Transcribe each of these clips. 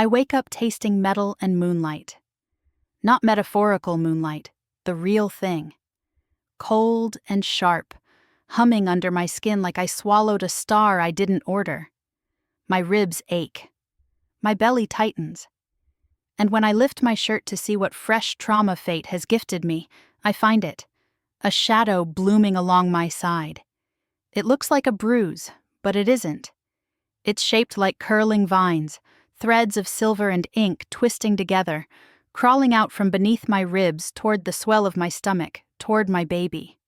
I wake up tasting metal and moonlight. Not metaphorical moonlight, the real thing. Cold and sharp, humming under my skin like I swallowed a star I didn't order. My ribs ache. My belly tightens. And when I lift my shirt to see what fresh trauma fate has gifted me, I find it. A shadow blooming along my side. It looks like a bruise, but it isn't. It's shaped like curling vines, threads of silver and ink twisting together, crawling out from beneath my ribs toward the swell of my stomach, toward my baby.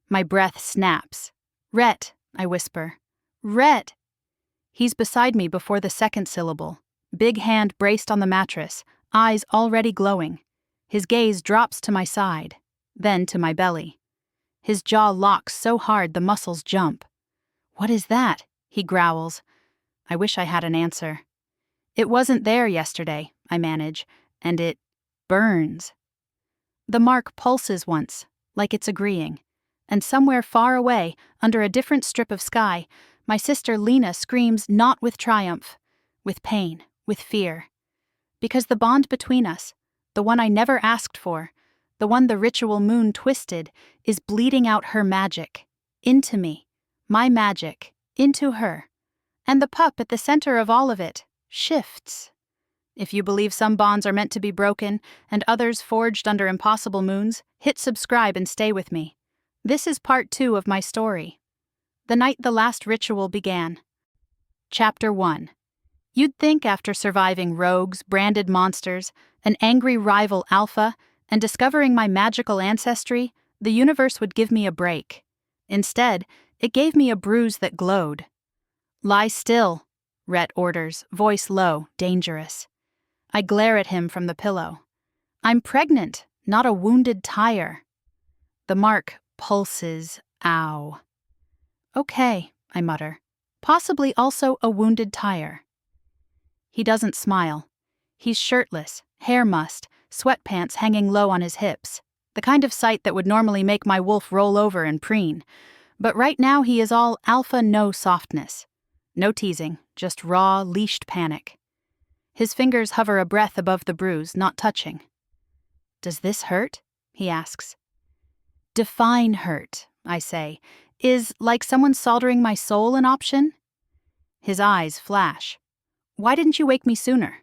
My breath snaps. "Rhett," I whisper. "Rhett!" He's beside me before the second syllable, big hand braced on the mattress, eyes already glowing. His gaze drops to my side, then to my belly. His jaw locks so hard the muscles jump. "What is that?" he growls. I wish I had an answer. "It wasn't there yesterday," I manage, "and it burns." The mark pulses once, like it's agreeing, and somewhere far away, under a different strip of sky, my sister Lena screams not with triumph, with pain, with fear. Because the bond between us, the one I never asked for, the one the ritual moon twisted, is bleeding out her magic, into me, my magic, into her. And the pup at the center of all of it shifts. If you believe some bonds are meant to be broken and others forged under impossible moons, hit subscribe and stay with me. This is part 2 of my story. The night the last ritual began. Chapter 1. You'd think after surviving rogues, branded monsters, an angry rival alpha, and discovering my magical ancestry, the universe would give me a break. Instead, it gave me a bruise that glowed. "Lie still," Rhett orders, voice low, dangerous. I glare at him from the pillow. "I'm pregnant, not a wounded tire." The mark pulses, ow. "Okay," I mutter. "Possibly also a wounded tire." He doesn't smile. He's shirtless, hair mussed, sweatpants hanging low on his hips, the kind of sight that would normally make my wolf roll over and preen. But right now he is all alpha no softness. No teasing, just raw, leashed panic. His fingers hover a breath above the bruise, not touching. "Does this hurt?" he asks. "Define hurt," I say. "Is, like someone soldering my soul, an option?" His eyes flash. "Why didn't you wake me sooner?"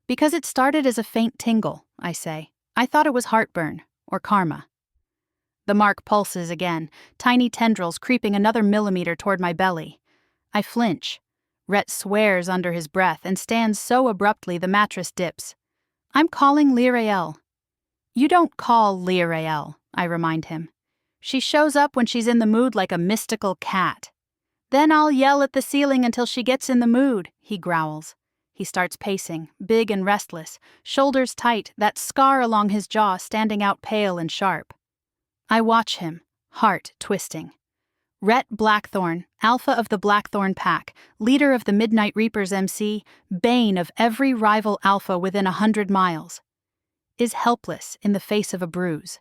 "Because it started as a faint tingle," I say. "I thought it was heartburn, or karma." The mark pulses again, tiny tendrils creeping another millimeter toward my belly. I flinch. Rhett swears under his breath and stands so abruptly the mattress dips. "I'm calling Lirael." "You don't call Lirael," I remind him. "She shows up when she's in the mood like a mystical cat." "Then I'll yell at the ceiling until she gets in the mood," he growls. He starts pacing, big and restless, shoulders tight, that scar along his jaw standing out pale and sharp. I watch him, heart twisting. Rhett Blackthorn, alpha of the Blackthorn Pack, leader of the Midnight Reapers MC, bane of every rival alpha within 100 miles, is helpless in the face of a bruise.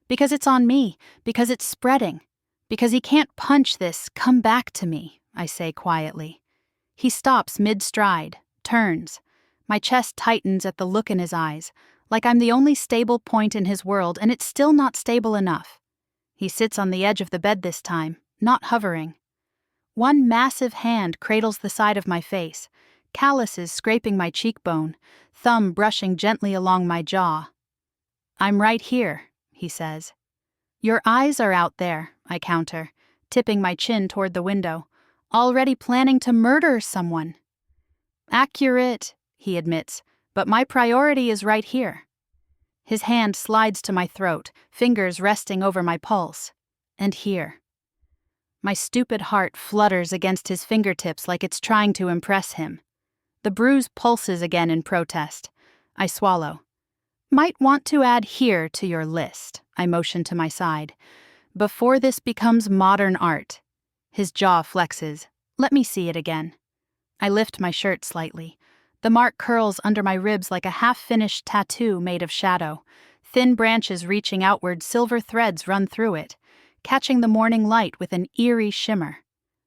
Because it's on me, because it's spreading, because he can't punch this "come back to me," I say quietly. He stops mid-stride, turns. My chest tightens at the look in his eyes, like I'm the only stable point in his world and it's still not stable enough. He sits on the edge of the bed this time, not hovering. One massive hand cradles the side of my face, calluses scraping my cheekbone, thumb brushing gently along my jaw. "I'm right here," he says. "Your eyes are out there," I counter, tipping my chin toward the window, "already planning to murder someone." "Accurate," he admits, "but my priority is right here." His hand slides to my throat, fingers resting over my pulse. And here. My stupid heart flutters against his fingertips like it's trying to impress him. The bruise pulses again in protest. I swallow. "Might want to add here to your list," I motion to my side. "Before this becomes modern art." His jaw flexes. "Let me see it again." I lift my shirt slightly. The mark curls under my ribs like a half-finished tattoo made of shadow. Thin branches reaching outward, silver threads run through it, catching the morning light with an eerie shimmer.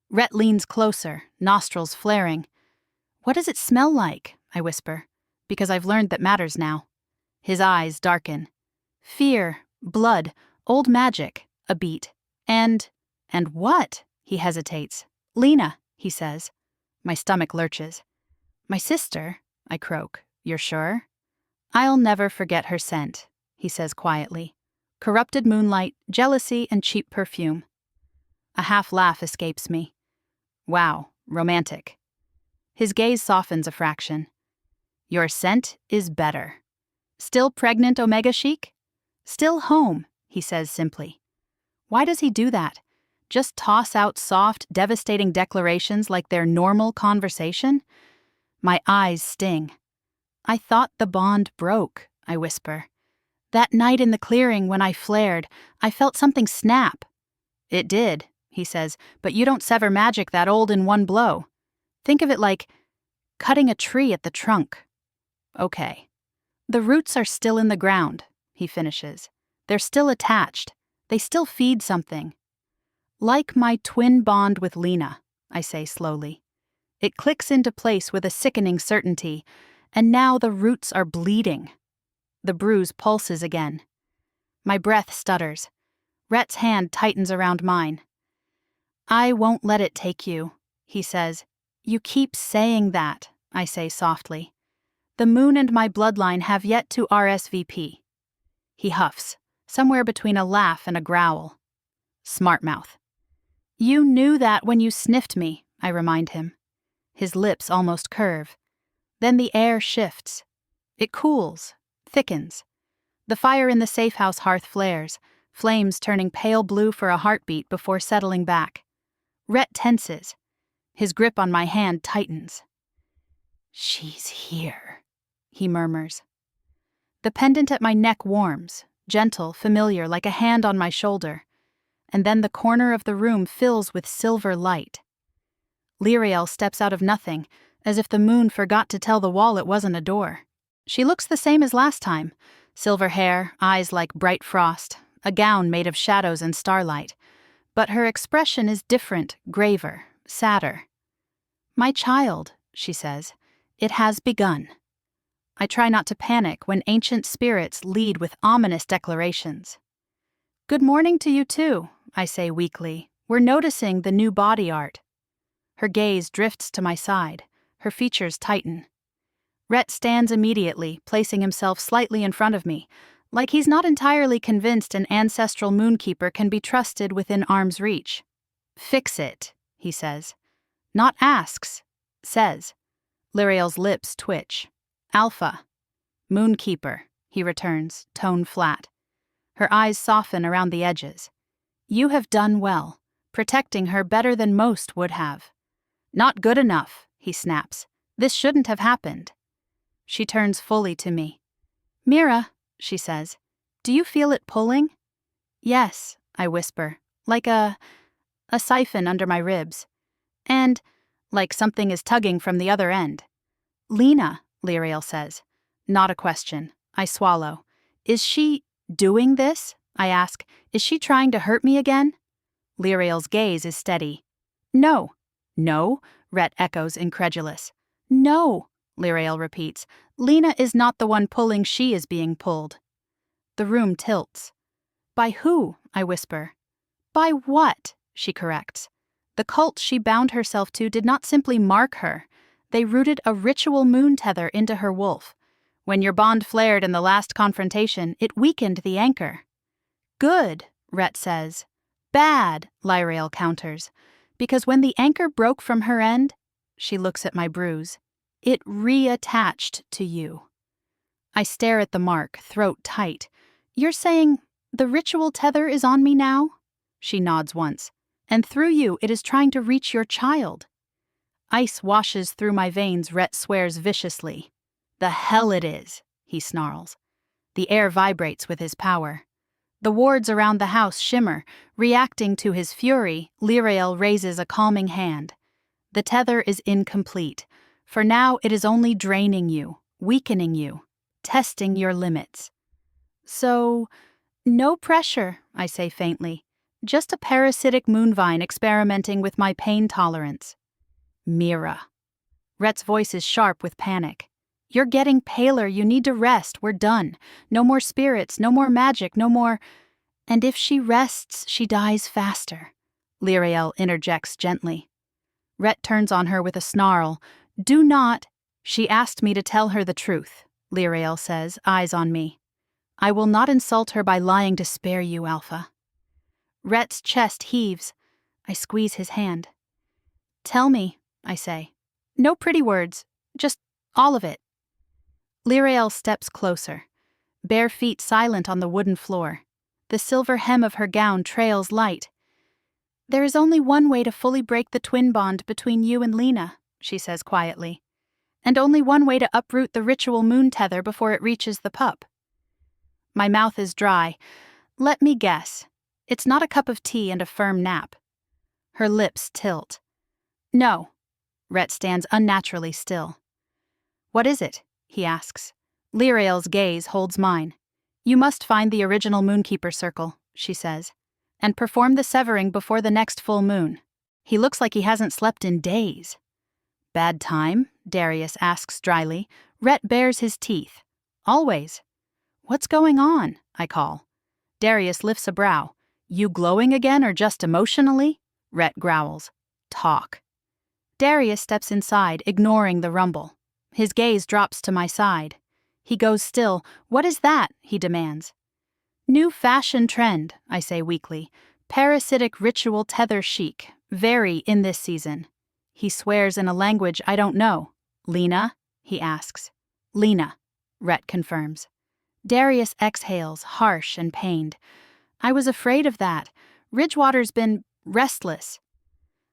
Rhett leans closer, nostrils flaring. "What does it smell like?" I whisper, because I've learned that matters now. His eyes darken. Fear, blood, old magic, a beat. And what? He hesitates. Lena, he says. My stomach lurches. My sister, I croak. You're sure? I'll never forget her scent, he says quietly. Corrupted moonlight, jealousy, and cheap perfume. A half laugh escapes me. Wow, romantic. His gaze softens a fraction. Your scent is better. Still pregnant, Omega Chic? Still home, he says simply. Why does he do that? Just toss out soft, devastating declarations like they're normal conversation? My eyes sting. I thought the bond broke, I whisper. That night in the clearing when I flared, I felt something snap. It did, he says, but you don't sever magic that old in one blow. Think of it like cutting a tree at the trunk. Okay. The roots are still in the ground, he finishes. They're still attached. They still feed something. Like my twin bond with Lena, I say slowly. It clicks into place with a sickening certainty, and now the roots are bleeding. The bruise pulses again. My breath stutters. Rhett's hand tightens around mine. I won't let it take you, he says. You keep saying that, I say softly. The moon and my bloodline have yet to RSVP. He huffs, somewhere between a laugh and a growl. Smart mouth. You knew that when you sniffed me, I remind him. His lips almost curve. Then the air shifts. It cools, thickens. The fire in the safe house hearth flares, flames turning pale blue for a heartbeat before settling back. Rhett tenses. His grip on my hand tightens. She's here, he murmurs. The pendant at my neck warms, gentle, familiar, like a hand on my shoulder. And then the corner of the room fills with silver light. Lyriel steps out of nothing, as if the moon forgot to tell the wall it wasn't a door. She looks the same as last time. Silver hair, eyes like bright frost, a gown made of shadows and starlight. But her expression is different, graver, sadder. My child, she says, it has begun. I try not to panic when ancient spirits lead with ominous declarations. Good morning to you too, I say weakly. We're noticing the new body art. Her gaze drifts to my side. Her features tighten. Rhett stands immediately, placing himself slightly in front of me, like he's not entirely convinced an ancestral moonkeeper can be trusted within arm's reach. Fix it, he says. Not asks, says. Lyriel's lips twitch. Alpha. Moonkeeper, he returns, tone flat. Her eyes soften around the edges. You have done well, protecting her better than most would have. Not good enough, he snaps. This shouldn't have happened. She turns fully to me. Mira, she says, do you feel it pulling? Yes, I whisper, like a siphon under my ribs. And like something is tugging from the other end. Lena, Lyriel says. Not a question. I swallow. Is she doing this? I ask. Is she trying to hurt me again? Lyriel's gaze is steady. No. No? Rhett echoes, incredulous. No, Lyriel repeats. Lena is not the one pulling, she is being pulled. The room tilts. By who? I whisper. By what? She corrects. The cult she bound herself to did not simply mark her. They rooted a ritual moon tether into her wolf. When your bond flared in the last confrontation, it weakened the anchor. Good, Rhett says. Bad, Lyriel counters. Because when the anchor broke from her end, she looks at my bruise, it reattached to you. I stare at the mark, throat tight. You're saying the ritual tether is on me now? She nods once. And through you, it is trying to reach your child. Ice washes through my veins, Rhett swears viciously. The hell it is, he snarls. The air vibrates with his power. The wards around the house shimmer. Reacting to his fury, Lyriel raises a calming hand. The tether is incomplete. For now, it is only draining you, weakening you, testing your limits. So, no pressure, I say faintly. Just a parasitic moonvine experimenting with my pain tolerance. Mira. Rhett's voice is sharp with panic. You're getting paler, you need to rest, we're done. No more spirits, no more magic, no more— And if she rests, she dies faster, Lyrael interjects gently. Rhett turns on her with a snarl. Do not— She asked me to tell her the truth, Lyrael says, eyes on me. I will not insult her by lying to spare you, Alpha. Rhett's chest heaves. I squeeze his hand. Tell me, I say. No pretty words, just all of it. Lyrael steps closer, bare feet silent on the wooden floor. The silver hem of her gown trails light. There is only one way to fully break the twin bond between you and Lena, she says quietly. And only one way to uproot the ritual moon tether before it reaches the pup. My mouth is dry. Let me guess. It's not a cup of tea and a firm nap. Her lips tilt. No. Rhett stands unnaturally still. What is it? He asks. Lyrael's gaze holds mine. You must find the original Moonkeeper circle, she says, and perform the severing before the next full moon. He looks like he hasn't slept in days. Bad time? Darius asks dryly. Rhett bares his teeth. Always. What's going on? I call. Darius lifts a brow. You glowing again or just emotionally? Rhett growls. Talk. Darius steps inside, ignoring the rumble. His gaze drops to my side. He goes still. What is that? He demands. New fashion trend, I say weakly. Parasitic ritual tether chic. Very in this season. He swears in a language I don't know. Lena? He asks. Lena, Rhett confirms. Darius exhales, harsh and pained. I was afraid of that. Ridgewater's been restless.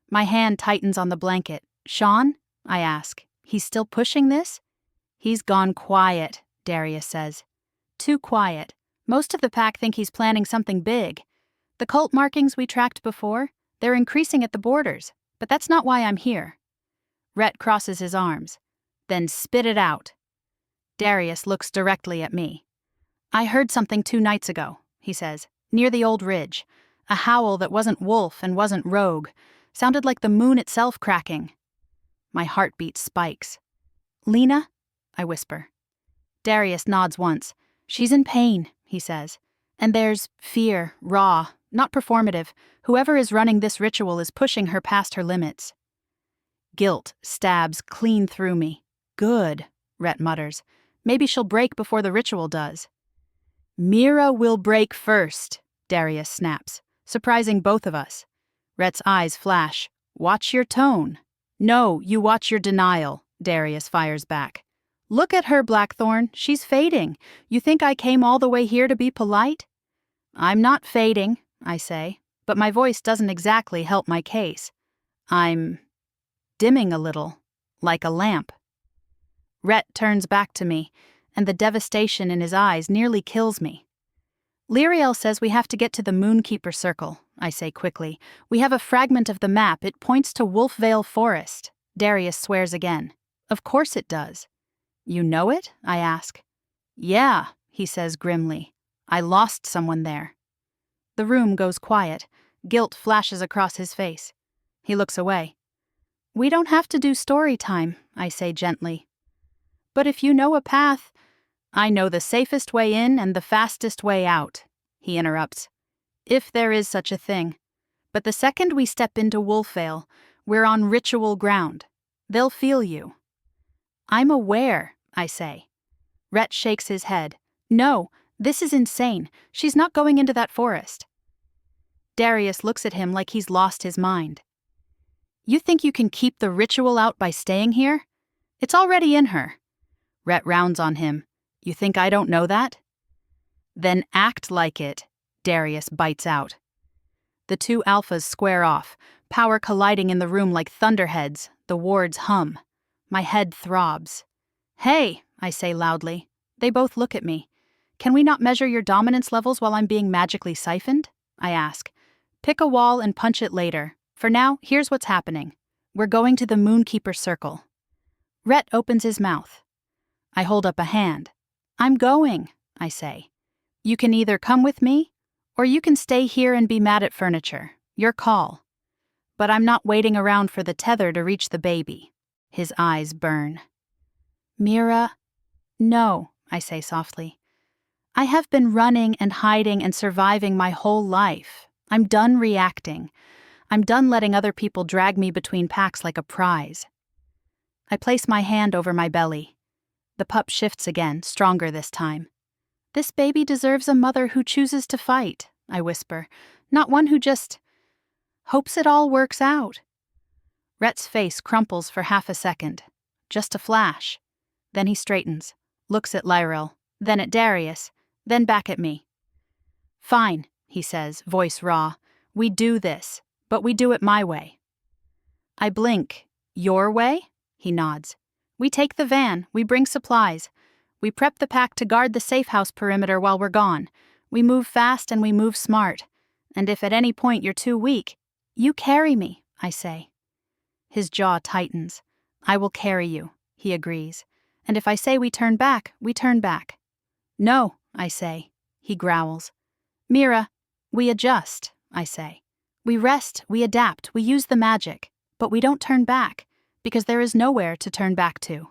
My hand tightens on the blanket. Sean? I ask. He's still pushing this? He's gone quiet, Darius says. Too quiet. Most of the pack think he's planning something big. The cult markings we tracked before, they're increasing at the borders, but that's not why I'm here. Rhett crosses his arms. Then spit it out. Darius looks directly at me. I heard something 2 nights ago, he says, near the old ridge. A howl that wasn't wolf and wasn't rogue. Sounded like the moon itself cracking. My heartbeat spikes. Lena? I whisper. Darius nods once. She's in pain, he says. And there's fear, raw, not performative. Whoever is running this ritual is pushing her past her limits. Guilt stabs clean through me. Good, Rhett mutters. Maybe she'll break before the ritual does. Mira will break first, Darius snaps, surprising both of us. Rhett's eyes flash. Watch your tone. No, you watch your denial, Darius fires back. Look at her, Blackthorn. She's fading. You think I came all the way here to be polite? I'm not fading, I say, but my voice doesn't exactly help my case. I'm dimming a little, like a lamp. Rhett turns back to me, and the devastation in his eyes nearly kills me. Lyrael says we have to get to the Moonkeeper circle, I say quickly. We have a fragment of the map. It points to Wolfveil Forest. Darius swears again. Of course it does. You know it? I ask. Yeah, he says grimly. I lost someone there. The room goes quiet. Guilt flashes across his face. He looks away. We don't have to do story time, I say gently. But if you know a path— I know the safest way in and the fastest way out, he interrupts. If there is such a thing. But the second we step into Wolfveil, we're on ritual ground. They'll feel you. I'm aware, I say. Rhett shakes his head. No, this is insane. She's not going into that forest. Darius looks at him like he's lost his mind. You think you can keep the ritual out by staying here? It's already in her. Rhett rounds on him. You think I don't know that? Then act like it, Darius bites out. The 2 alphas square off, power colliding in the room like thunderheads. The wards hum. My head throbs. Hey, I say loudly. They both look at me. Can we not measure your dominance levels while I'm being magically siphoned? I ask. Pick a wall and punch it later. For now, here's what's happening. We're going to the Moonkeeper circle. Rhett opens his mouth. I hold up a hand. I'm going, I say. You can either come with me, or you can stay here and be mad at furniture. Your call. But I'm not waiting around for the tether to reach the baby. His eyes burn. Mira, No, I say softly. I have been running and hiding and surviving my whole life. I'm done reacting. I'm done letting other people drag me between packs like a prize. I place my hand over my belly. The pup shifts again, stronger this time. This baby deserves a mother who chooses to fight, I whisper, not one who just hopes it all works out. Rhett's face crumples for half a second. Just a flash. Then he straightens, looks at Lyril, then at Darius, then back at me. Fine, he says, voice raw. We do this, but we do it my way. I blink. Your way? He nods. We take the van, we bring supplies. We prep the pack to guard the safe house perimeter while we're gone. We move fast and we move smart. And if at any point you're too weak, you carry me, I say. His jaw tightens. I will carry you, he agrees. And if I say we turn back, we turn back. No, I say. He growls. Mira, we adjust, I say. We rest, we adapt, we use the magic, but we don't turn back, because there is nowhere to turn back to.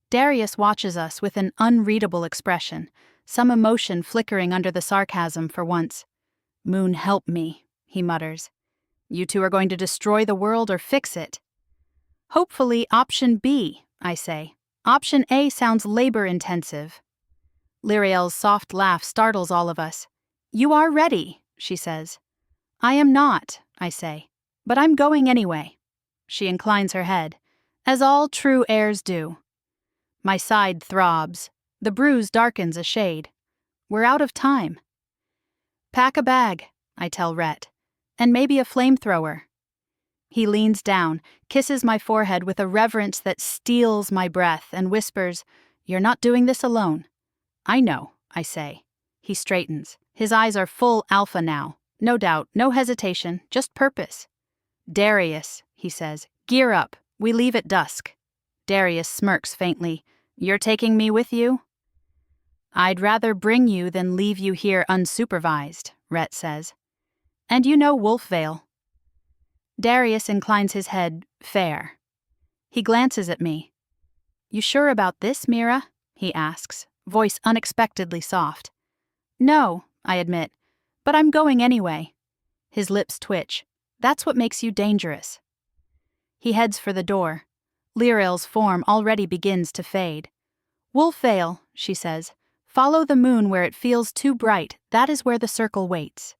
Darius watches us with an unreadable expression, some emotion flickering under the sarcasm for once. Moon, help me, he mutters. You two are going to destroy the world or fix it. Hopefully option B, I say. Option A sounds labor-intensive. Lyriel's soft laugh startles all of us. You are ready, she says. I am not, I say, but I'm going anyway. She inclines her head, as all true heirs do. My side throbs. The bruise darkens a shade. We're out of time. Pack a bag, I tell Rhett, and maybe a flamethrower. He leans down, kisses my forehead with a reverence that steals my breath, and whispers, You're not doing this alone. I know, I say. He straightens. His eyes are full alpha now. No doubt, no hesitation, just purpose. Darius, he says, gear up. We leave at dusk. Darius smirks faintly. You're taking me with you? I'd rather bring you than leave you here unsupervised, Rhett says. And you know Wolfveil. Darius inclines his head, fair. He glances at me. You sure about this, Mira? He asks, voice unexpectedly soft. No, I admit, but I'm going anyway. His lips twitch. That's what makes you dangerous. He heads for the door. Lyril's form already begins to fade. Wolfveil, she says, follow the moon where it feels too bright. That is where the circle waits.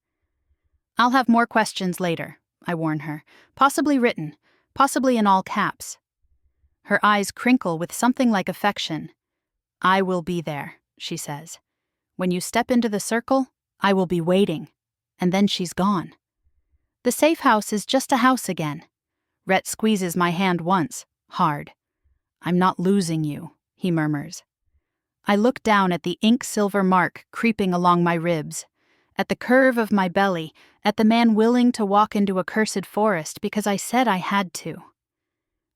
I'll have more questions later, I warn her, possibly written, possibly in all caps. Her eyes crinkle with something like affection. I will be there, she says. When you step into the circle, I will be waiting. And then she's gone. The safe house is just a house again. Rhett squeezes my hand once, hard. I'm not losing you, he murmurs. I look down at the ink-silver mark creeping along my ribs, at the curve of my belly, at the man willing to walk into a cursed forest because I said I had to.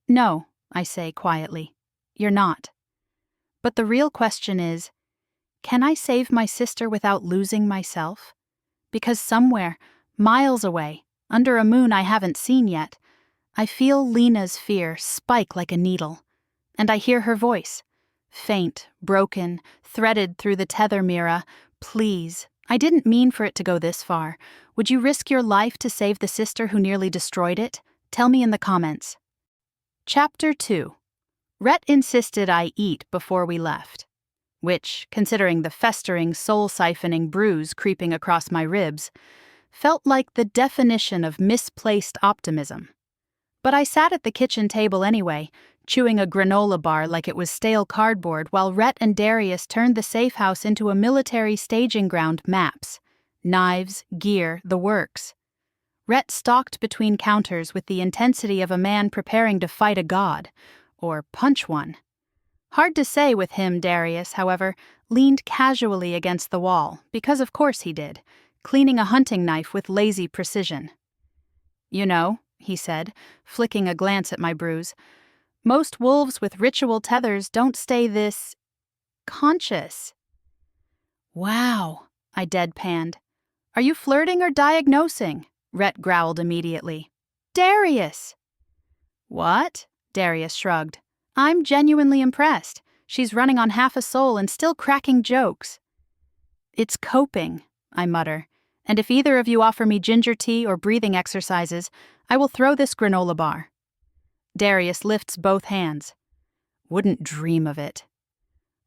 No, I say quietly, you're not. But the real question is, can I save my sister without losing myself? Because somewhere, miles away, under a moon I haven't seen yet, I feel Lena's fear spike like a needle, and I hear her voice, faint, broken, threaded through the tether. Mira, please, I didn't mean for it to go this far. Would you risk your life to save the sister who nearly destroyed it? Tell me in the comments. Chapter 2. Rhett insisted I eat before we left, which, considering the festering, soul-siphoning bruise creeping across my ribs, felt like the definition of misplaced optimism. But I sat at the kitchen table anyway, chewing a granola bar like it was stale cardboard while Rhett and Darius turned the safe house into a military staging ground. Maps, knives, gear, the works. Rhett stalked between counters with the intensity of a man preparing to fight a god, or punch one. Hard to say with him. Darius, however, leaned casually against the wall, because of course he did, cleaning a hunting knife with lazy precision. You know, he said, flicking a glance at my bruise, most wolves with ritual tethers don't stay this conscious. Wow, I deadpanned. Are you flirting or diagnosing? Rhett growled immediately. Darius! What? Darius shrugged. I'm genuinely impressed. She's running on half a soul and still cracking jokes. It's coping, I mutter, and if either of you offer me ginger tea or breathing exercises, I will throw this granola bar. Darius lifts both hands. Wouldn't dream of it.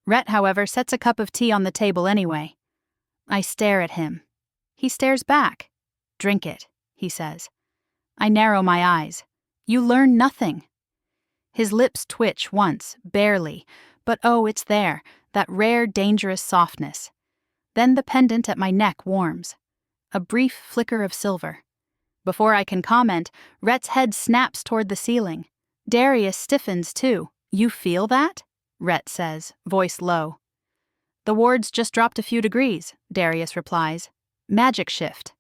Rhett, however, sets a cup of tea on the table anyway. I stare at him. He stares back. Drink it, he says. I narrow my eyes. You learn nothing. His lips twitch once, barely, but oh, it's there, that rare, dangerous softness. Then the pendant at my neck warms. A brief flicker of silver. Before I can comment, Rhett's head snaps toward the ceiling. Darius stiffens too. You feel that? Rhett says, voice low. The ward's just dropped a few degrees, Darius replies. Magic shift.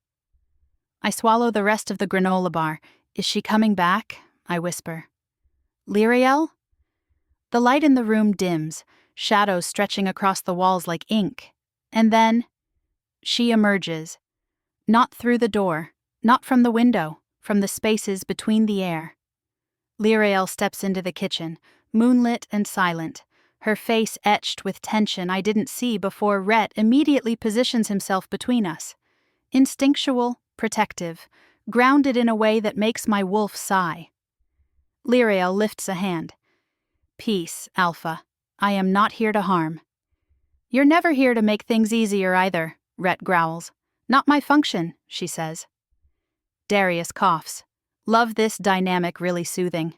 I swallow the rest of the granola bar. Is she coming back? I whisper. Lyriel? The light in the room dims, shadows stretching across the walls like ink. And then, she emerges. Not through the door, not from the window, from the spaces between the air. Lyriel steps into the kitchen, moonlit and silent, her face etched with tension I didn't see before Rhett immediately positions himself between us. Instinctual, protective, grounded in a way that makes my wolf sigh. Lyriel lifts a hand. Peace, Alpha. I am not here to harm. You're never here to make things easier either, Rhett growls. Not my function, she says. Darius coughs. Love this dynamic really soothing.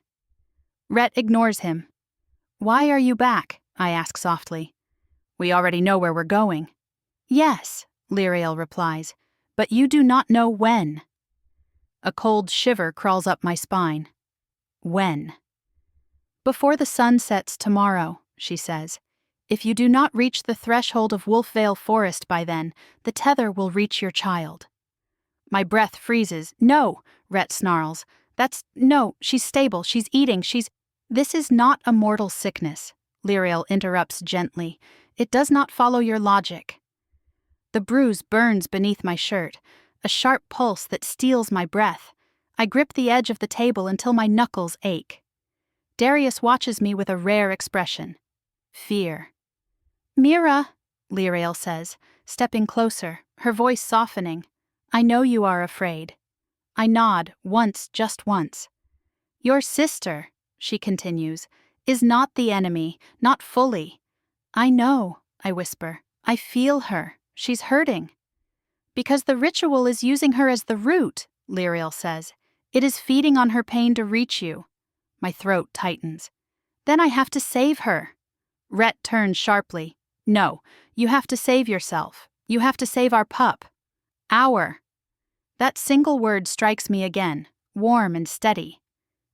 Rhett ignores him. Why are you back? I ask softly. We already know where we're going. Yes, Lyriel replies, but you do not know when. A cold shiver crawls up my spine. When? Before the sun sets tomorrow, she says. If you do not reach the threshold of Wolfveil Forest by then, the tether will reach your child. My breath freezes. No, Rhett snarls. No, she's stable, she's eating, This is not a mortal sickness, Lyriel interrupts gently. It does not follow your logic. The bruise burns beneath my shirt, a sharp pulse that steals my breath. I grip the edge of the table until my knuckles ache. Darius watches me with a rare expression. Fear. Mira, Lyriel says, stepping closer, her voice softening. I know you are afraid. I nod, just once. Your sister, she continues, is not the enemy, not fully. I know, I whisper. I feel her. She's hurting. Because the ritual is using her as the root, Lyriel says. It is feeding on her pain to reach you. My throat tightens. Then I have to save her. Rhett turns sharply. No, you have to save yourself. You have to save our pup. Our. That single word strikes me again, warm and steady.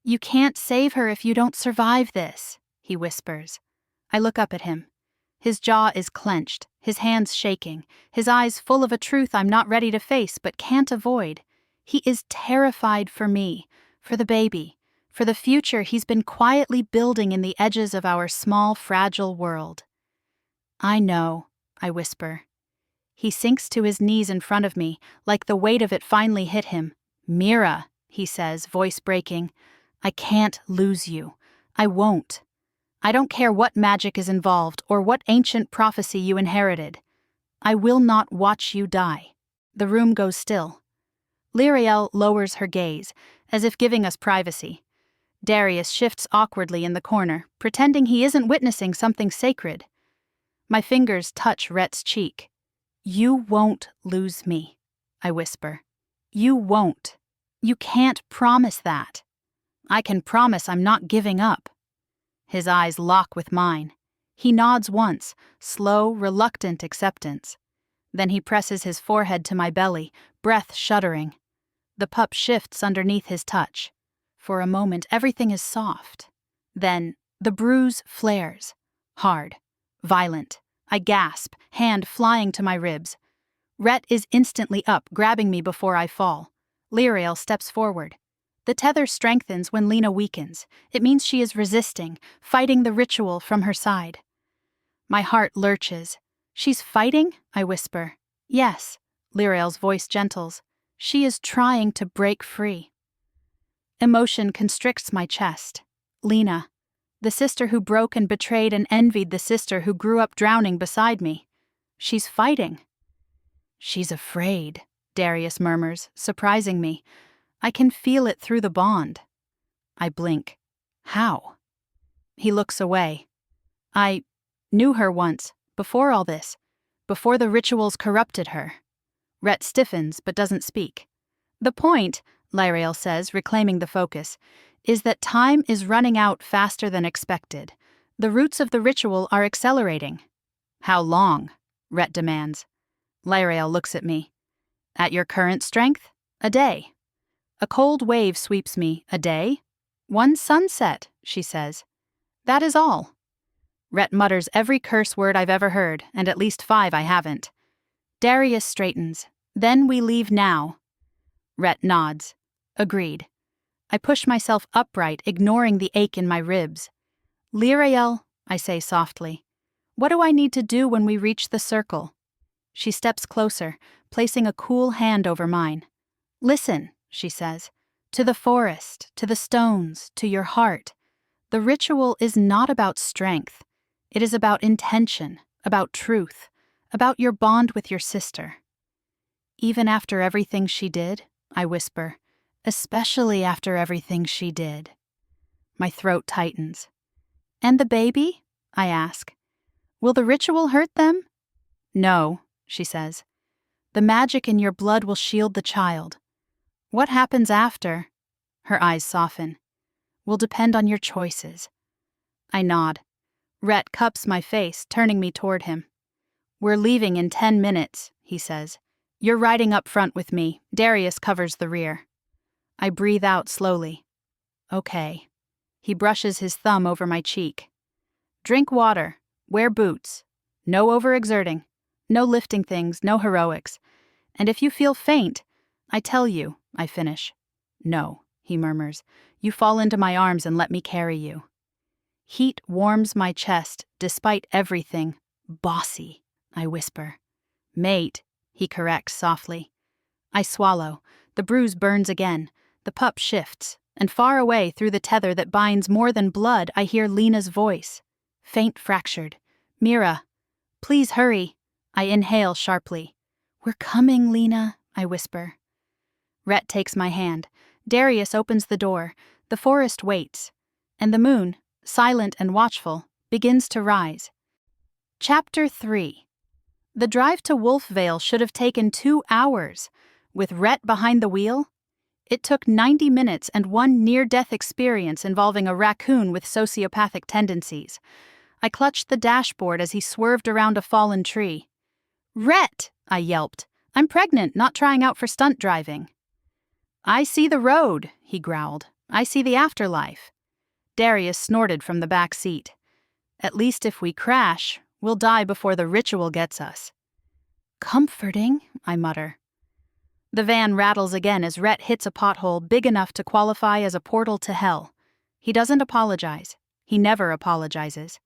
You can't save her if you don't survive this, he whispers. I look up at him. His jaw is clenched, his hands shaking, his eyes full of a truth I'm not ready to face but can't avoid. He is terrified for me, for the baby, for the future he's been quietly building in the edges of our small, fragile world. I know, I whisper. He sinks to his knees in front of me, like the weight of it finally hit him. Mira, he says, voice breaking. I can't lose you. I won't. I don't care what magic is involved or what ancient prophecy you inherited. I will not watch you die. The room goes still. Lyriel lowers her gaze, as if giving us privacy. Darius shifts awkwardly in the corner, pretending he isn't witnessing something sacred. My fingers touch Rhett's cheek. You won't lose me, I whisper. You won't. You can't promise that. I can promise I'm not giving up. His eyes lock with mine. He nods once, slow, reluctant acceptance. Then he presses his forehead to my belly, breath shuddering. The pup shifts underneath his touch. For a moment, everything is soft. Then, the bruise flares. Hard. Violent. I gasp, hand flying to my ribs. Rhett is instantly up, grabbing me before I fall. Lyriel steps forward. The tether strengthens when Lena weakens. It means she is resisting, fighting the ritual from her side. My heart lurches. She's fighting? I whisper. Yes. Lyriel's voice gentles. She is trying to break free. Emotion constricts my chest. Lena. The sister who broke and betrayed and envied the sister who grew up drowning beside me. She's fighting. She's afraid, Darius murmurs, surprising me. I can feel it through the bond. I blink. How? He looks away. I knew her once, before all this, before the rituals corrupted her. Rhett stiffens but doesn't speak. The point, Lyrael says, reclaiming the focus, is that time is running out faster than expected. The roots of the ritual are accelerating. How long? Rhett demands. Lyrael looks at me. At your current strength? A day. A cold wave sweeps me. A day? One sunset, she says. That is all. Rhett mutters every curse word I've ever heard, and at least 5 I haven't. Darius straightens. Then we leave now. Rhett nods. Agreed. I push myself upright, ignoring the ache in my ribs. Lyrael, I say softly, what do I need to do when we reach the circle? She steps closer, placing a cool hand over mine. Listen, she says, to the forest, to the stones, to your heart. The ritual is not about strength. It is about intention, about truth, about your bond with your sister. Even after everything she did, I whisper, especially after everything she did. My throat tightens. And the baby? I ask. Will the ritual hurt them? No, she says. The magic in your blood will shield the child. What happens after? Her eyes soften. Will depend on your choices. I nod. Rhett cups my face, turning me toward him. We're leaving in 10 minutes, he says. You're riding up front with me. Darius covers the rear. I breathe out slowly. Okay. He brushes his thumb over my cheek. Drink water. Wear boots. No overexerting. No lifting things, no heroics. And if you feel faint, I tell you, I finish. No, he murmurs. You fall into my arms and let me carry you. Heat warms my chest, despite everything. Bossy, I whisper. Mate, he corrects softly. I swallow. The bruise burns again. The pup shifts, and far away through the tether that binds more than blood, I hear Lena's voice. Faint fractured. Mira, please hurry. I inhale sharply. We're coming, Lena, I whisper. Rhett takes my hand. Darius opens the door. The forest waits. And the moon, silent and watchful, begins to rise. Chapter 3. The drive to Wolfveil should have taken 2 hours. With Rhett behind the wheel, it took 90 minutes and one near-death experience involving a raccoon with sociopathic tendencies. I clutched the dashboard as he swerved around a fallen tree. Rhett, I yelped. I'm pregnant, not trying out for stunt driving. I see the road, he growled. I see the afterlife. Darius snorted from the back seat. At least if we crash, we'll die before the ritual gets us. Comforting, I mutter. The van rattles again as Rhett hits a pothole big enough to qualify as a portal to hell. He doesn't apologize. He never apologizes.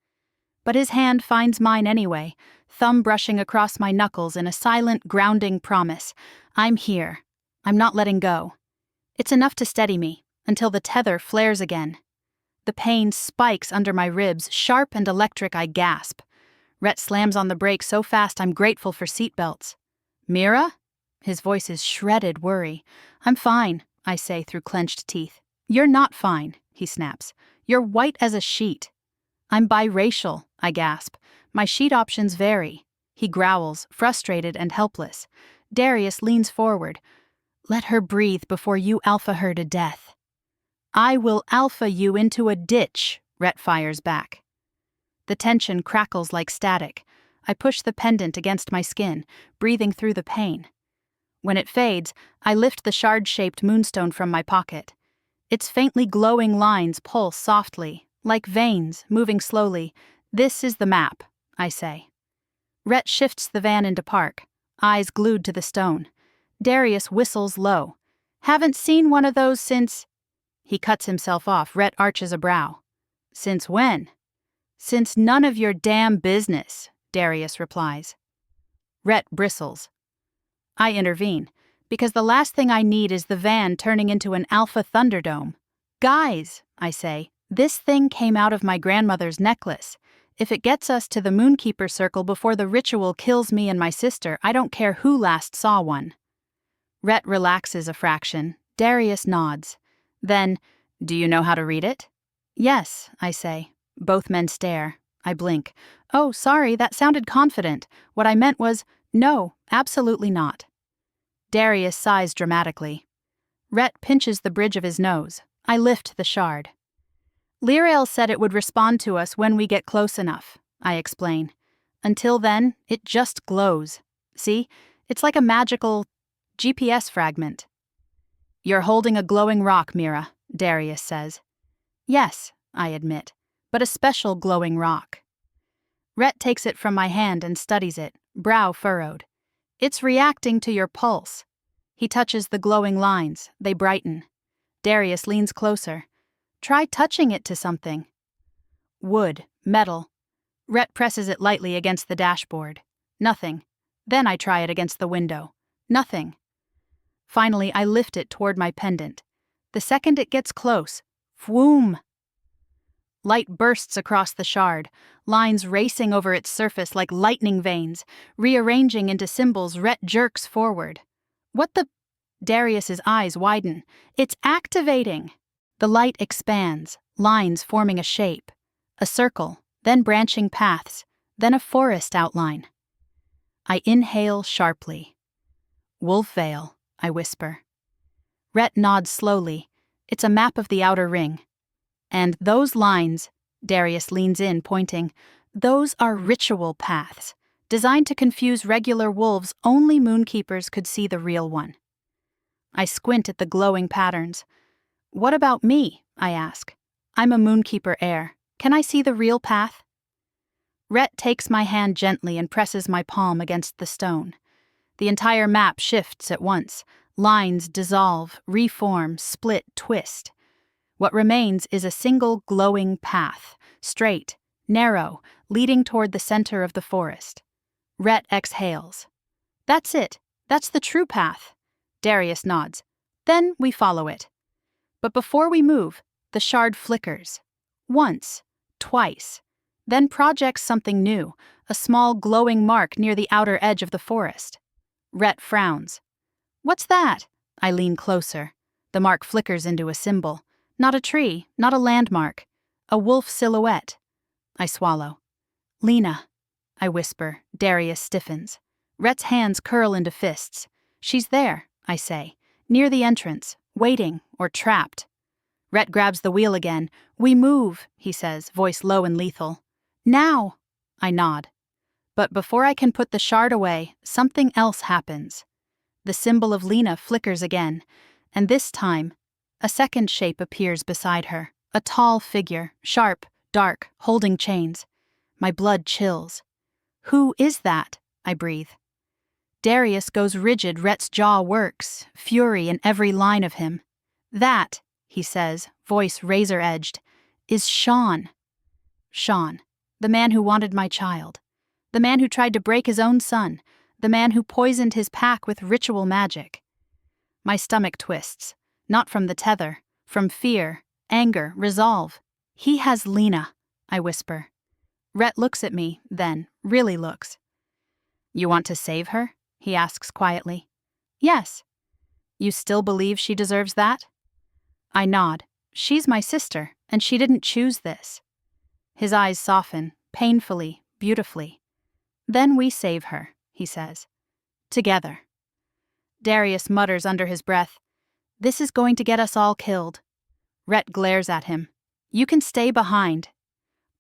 But his hand finds mine anyway, thumb brushing across my knuckles in a silent, grounding promise. I'm here. I'm not letting go. It's enough to steady me, until the tether flares again. The pain spikes under my ribs, sharp and electric. I gasp. Rhett slams on the brake so fast I'm grateful for seatbelts. Mira? His voice is shredded worry. I'm fine, I say through clenched teeth. You're not fine, he snaps. You're white as a sheet. I'm biracial, I gasp. My sheet options vary. He growls, frustrated and helpless. Darius leans forward. Let her breathe before you alpha her to death. I will alpha you into a ditch, Rhett fires back. The tension crackles like static. I push the pendant against my skin, breathing through the pain. When it fades, I lift the shard-shaped moonstone from my pocket. Its faintly glowing lines pulse softly, like veins, moving slowly. This is the map, I say. Rhett shifts the van into park, eyes glued to the stone. Darius whistles low. Haven't seen one of those since... He cuts himself off. Rhett arches a brow. Since when? Since none of your damn business, Darius replies. Rhett bristles. I intervene, because the last thing I need is the van turning into an alpha thunderdome. Guys, I say, This thing came out of my grandmother's necklace. If it gets us to the Moonkeeper Circle before the ritual kills me and my sister, I don't care who last saw one." Rhett relaxes a fraction. Darius nods. Then, "Do you know how to read it?" "Yes," I say. Both men stare. I blink. "Oh, sorry, that sounded confident. What I meant was, no, absolutely not." Darius sighs dramatically. Rhett pinches the bridge of his nose. I lift the shard. "Lirael said it would respond to us when we get close enough," I explain. "Until then, it just glows. See? It's like a magical GPS fragment." "You're holding a glowing rock, Mira," Darius says. "Yes," I admit, "but a special glowing rock." Rhett takes it from my hand and studies it, brow furrowed. "It's reacting to your pulse." He touches the glowing lines. They brighten. Darius leans closer. "Try touching it to something." Wood, metal. Rhett presses it lightly against the dashboard. Nothing. Then I try it against the window. Nothing. Finally, I lift it toward my pendant. The second it gets close, whoom! Light bursts across the shard, lines racing over its surface like lightning veins, rearranging into symbols. Rhett jerks forward. "What the—" Darius's eyes widen. "It's activating!" The light expands, lines forming a shape. A circle, then branching paths, then a forest outline. I inhale sharply. "Wolfveil," I whisper. Rhett nods slowly. "It's a map of the outer ring." "And those lines," Darius leans in, pointing, "those are ritual paths, designed to confuse regular wolves. Only moonkeepers could see the real one." I squint at the glowing patterns. "What about me?" I ask. "I'm a moonkeeper heir. Can I see the real path?" Rhett takes my hand gently and presses my palm against the stone. The entire map shifts at once. Lines dissolve, reform, split, twist. What remains is a single glowing path, straight, narrow, leading toward the center of the forest. Rhett exhales. "That's it. That's the true path." Darius nods. "Then we follow it." But before we move, the shard flickers. Once, twice, then projects something new, a small glowing mark near the outer edge of the forest. Rhett frowns. "What's that?" I lean closer. The mark flickers into a symbol. Not a tree, not a landmark. A wolf silhouette. I swallow. "Lena," I whisper. Darius stiffens. Rhett's hands curl into fists. "She's there," I say, "near the entrance, waiting or trapped." Rhett grabs the wheel again. "We move," he says, voice low and lethal. "Now!" I nod. But before I can put the shard away, something else happens. The symbol of Lena flickers again, and this time, a second shape appears beside her. A tall figure, sharp, dark, holding chains. My blood chills. "Who is that?" I breathe. Darius goes rigid. Rhett's jaw works, fury in every line of him. "That," he says, voice razor-edged, "is Sean." Sean, the man who wanted my child. The man who tried to break his own son. The man who poisoned his pack with ritual magic. My stomach twists, not from the tether, from fear, anger, resolve. "He has Lena," I whisper. Rhett looks at me, then, really looks. "You want to save her?" he asks quietly. "Yes." "You still believe she deserves that?" I nod. "She's my sister, and she didn't choose this." His eyes soften, painfully, beautifully. "Then we save her," he says. "Together." Darius mutters under his breath, "This is going to get us all killed." Rhett glares at him. "You can stay behind."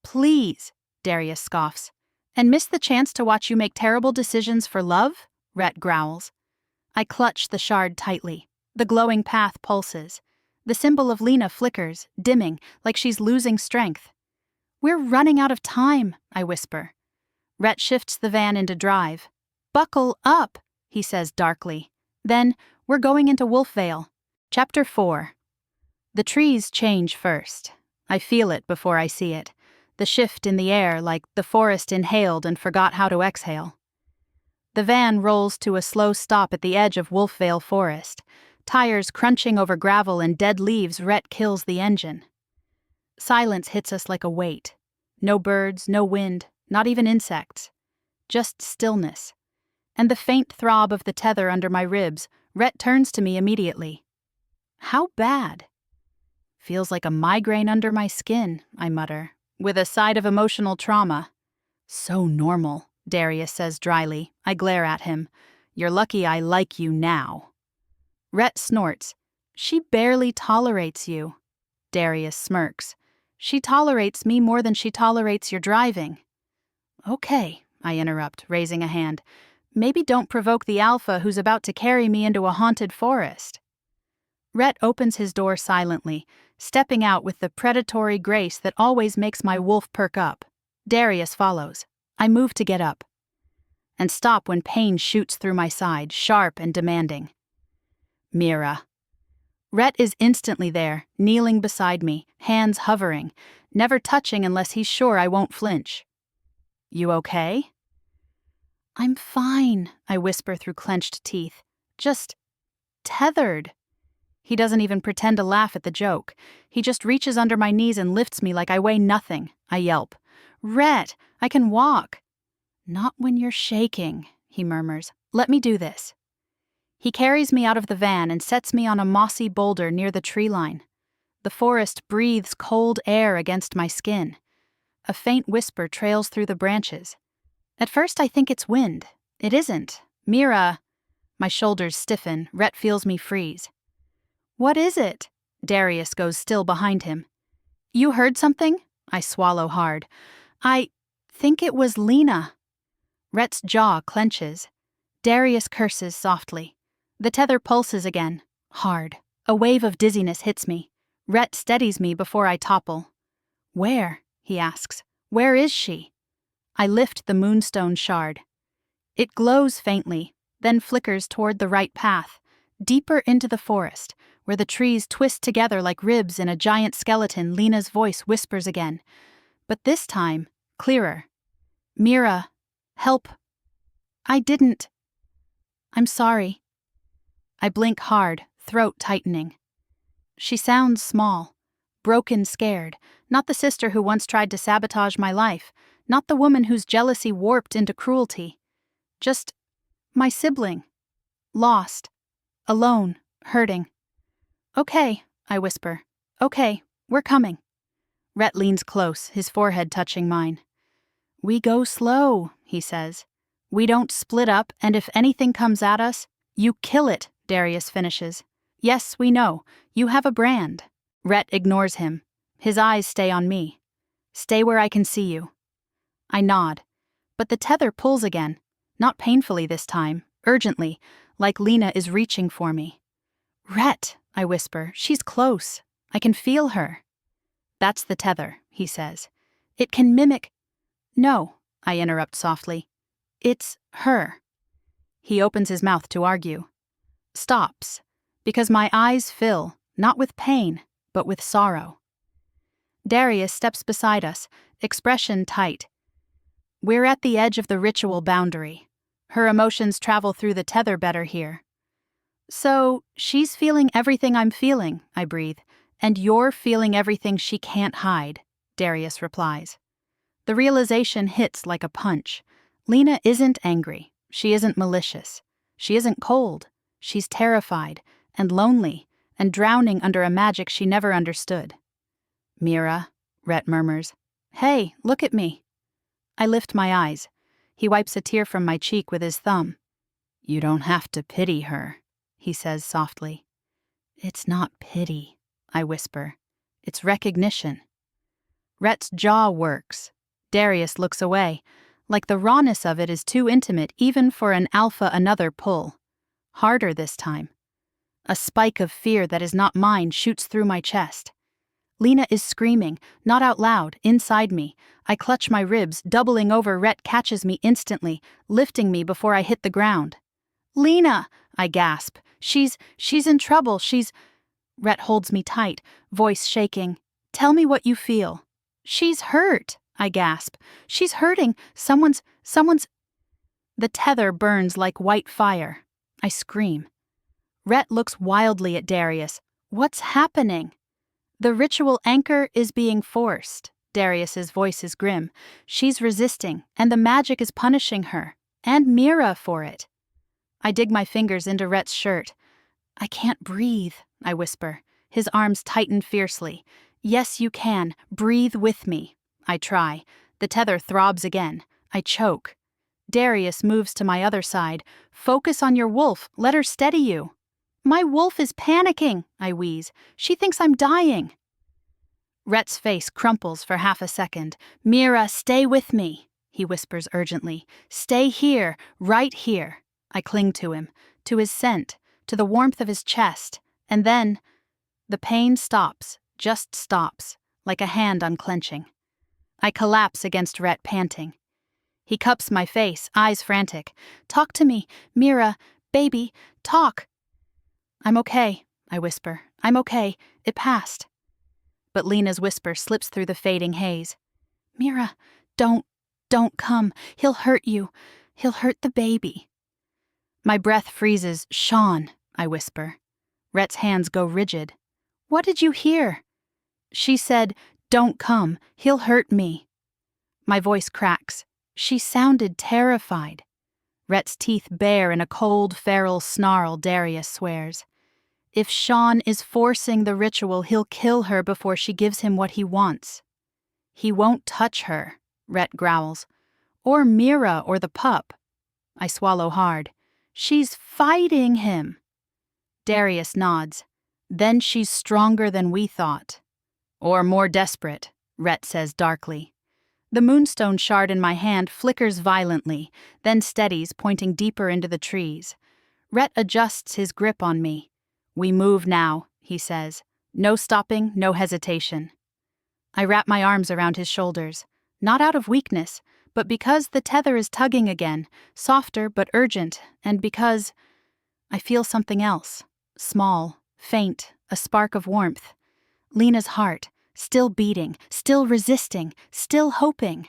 "Please," Darius scoffs. "And miss the chance to watch you make terrible decisions for love?" Rhett growls. I clutch the shard tightly. The glowing path pulses. The symbol of Lena flickers, dimming, like she's losing strength. "We're running out of time," I whisper. Rhett shifts the van into drive. "Buckle up," he says darkly. Then, "We're going into Wolfveil." Chapter 4. The trees change first. I feel it before I see it. The shift in the air, like the forest inhaled and forgot how to exhale. The van rolls to a slow stop at the edge of Wolfveil Forest. Tires crunching over gravel and dead leaves. Rhett kills the engine. Silence hits us like a weight. No birds, no wind, not even insects. Just stillness. And the faint throb of the tether under my ribs. Rhett turns to me immediately. How bad? Feels like a migraine under my skin, I mutter, with a side of emotional trauma. So normal, Darius says dryly. I glare at him. You're lucky I like you now. Rhett snorts. She barely tolerates you. Darius smirks. She tolerates me more than she tolerates your driving. Okay, I interrupt, raising a hand. Maybe don't provoke the alpha who's about to carry me into a haunted forest. Rhett opens his door silently, stepping out with the predatory grace that always makes my wolf perk up. Darius follows. I move to get up and stop when pain shoots through my side, sharp and demanding. Mira. Rhett is instantly there, kneeling beside me, hands hovering, never touching unless he's sure I won't flinch. You okay? I'm fine, I whisper through clenched teeth. Just tethered. He doesn't even pretend to laugh at the joke. He just reaches under my knees and lifts me like I weigh nothing. I yelp. Rhett, I can walk. Not when you're shaking, he murmurs. Let me do this. He carries me out of the van and sets me on a mossy boulder near the tree line. The forest breathes cold air against my skin. A faint whisper trails through the branches. At first I think it's wind. It isn't. Mira. My shoulders stiffen. Rhett feels me freeze. What is it? Darius goes still behind him. You heard something? I swallow hard. I think it was Lena. Rhett's jaw clenches. Darius curses softly. The tether pulses again, hard. A wave of dizziness hits me. Rhett steadies me before I topple. Where? He asks. Where is she? I lift the moonstone shard. It glows faintly, then flickers toward the right path, deeper into the forest, where the trees twist together like ribs in a giant skeleton. Lena's voice whispers again, but this time, clearer. Mira, help. I didn't. I'm sorry. I blink hard, throat tightening. She sounds small, broken, scared, not the sister who once tried to sabotage my life, not the woman whose jealousy warped into cruelty. Just my sibling. Lost. Alone. Hurting. Okay, I whisper. Okay, we're coming. Rhett leans close, his forehead touching mine. We go slow, he says. We don't split up, and if anything comes at us, you kill it, Darius finishes. Yes, we know. You have a brand. Rhett ignores him. His eyes stay on me. Stay where I can see you. I nod. But the tether pulls again. Not painfully this time, urgently, like Lena is reaching for me. Rhett, I whisper. She's close. I can feel her. That's the tether, he says. It can mimic... No, I interrupt softly. It's her. He opens his mouth to argue. Stops, because my eyes fill, not with pain, but with sorrow. Darius steps beside us, expression tight. We're at the edge of the ritual boundary. Her emotions travel through the tether better here. So, she's feeling everything I'm feeling, I breathe, and you're feeling everything she can't hide, Darius replies. The realization hits like a punch. Lena isn't angry. She isn't malicious. She isn't cold. She's terrified, and lonely, and drowning under a magic she never understood. Mira, Rhett murmurs. Hey, look at me. I lift my eyes. He wipes a tear from my cheek with his thumb. You don't have to pity her, he says softly. It's not pity, I whisper. It's recognition. Rhett's jaw works. Darius looks away, like the rawness of it is too intimate even for an alpha another pull. Harder this time. A spike of fear that is not mine shoots through my chest. Lena is screaming, not out loud, inside me. I clutch my ribs, doubling over. Rhett catches me instantly, lifting me before I hit the ground. Lena, I gasp. She's in trouble. Rhett holds me tight, voice shaking. Tell me what you feel. She's hurt, I gasp. She's hurting. Someone's... The tether burns like white fire. I scream. Rhett looks wildly at Darius. What's happening? The ritual anchor is being forced. Darius's voice is grim. She's resisting, and the magic is punishing her. And Mira for it. I dig my fingers into Rhett's shirt. I can't breathe, I whisper. His arms tighten fiercely. Yes, you can. Breathe with me. I try. The tether throbs again. I choke. Darius moves to my other side. Focus on your wolf. Let her steady you. My wolf is panicking, I wheeze. She thinks I'm dying. Rhett's face crumples for half a second. Mira, stay with me, he whispers urgently. Stay here, right here. I cling to him, to his scent, to the warmth of his chest, and then the pain stops, just stops, like a hand unclenching. I collapse against Rhett, panting. He cups my face, eyes frantic. Talk to me, Mira, baby, talk. I'm okay, I whisper. I'm okay. It passed. But Lena's whisper slips through the fading haze. Mira, don't come. He'll hurt you. He'll hurt the baby. My breath freezes. Sean, I whisper. Rhett's hands go rigid. What did you hear? She said, don't come. He'll hurt me. My voice cracks. She sounded terrified. Rhett's teeth bare in a cold, feral snarl, Darius swears. If Sean is forcing the ritual, he'll kill her before she gives him what he wants. He won't touch her, Rhett growls. Or Mira or the pup. I swallow hard. She's fighting him. Darius nods. Then she's stronger than we thought. Or more desperate, Rhett says darkly. The moonstone shard in my hand flickers violently, then steadies, pointing deeper into the trees. Rhett adjusts his grip on me. We move now, he says. No stopping, no hesitation. I wrap my arms around his shoulders, not out of weakness, but because the tether is tugging again, softer but urgent, and because I feel something else, small, faint, a spark of warmth. Lena's heart, still beating, still resisting, still hoping.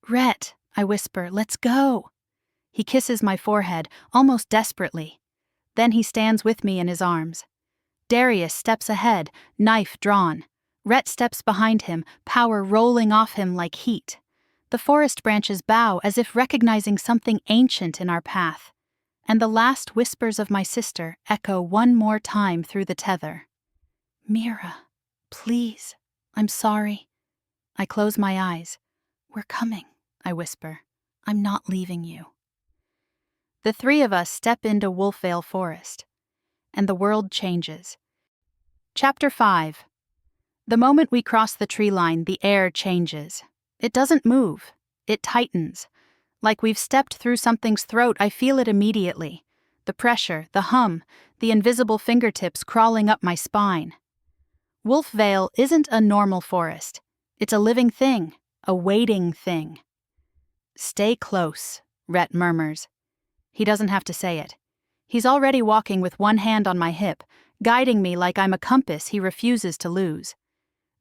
Rhett, I whisper, let's go. He kisses my forehead, almost desperately. Then he stands with me in his arms. Darius steps ahead, knife drawn. Rhett steps behind him, power rolling off him like heat. The forest branches bow as if recognizing something ancient in our path. And the last whispers of my sister echo one more time through the tether. Mira, please, I'm sorry. I close my eyes. We're coming, I whisper. I'm not leaving you. The three of us step into Wolfveil Forest, and the world changes. Chapter 5. The moment we cross the tree line, the air changes. It doesn't move. It tightens. Like we've stepped through something's throat, I feel it immediately. The pressure, the hum, the invisible fingertips crawling up my spine. Wolfveil isn't a normal forest. It's a living thing, a waiting thing. Stay close, Rhett murmurs. He doesn't have to say it. He's already walking with one hand on my hip, guiding me like I'm a compass he refuses to lose.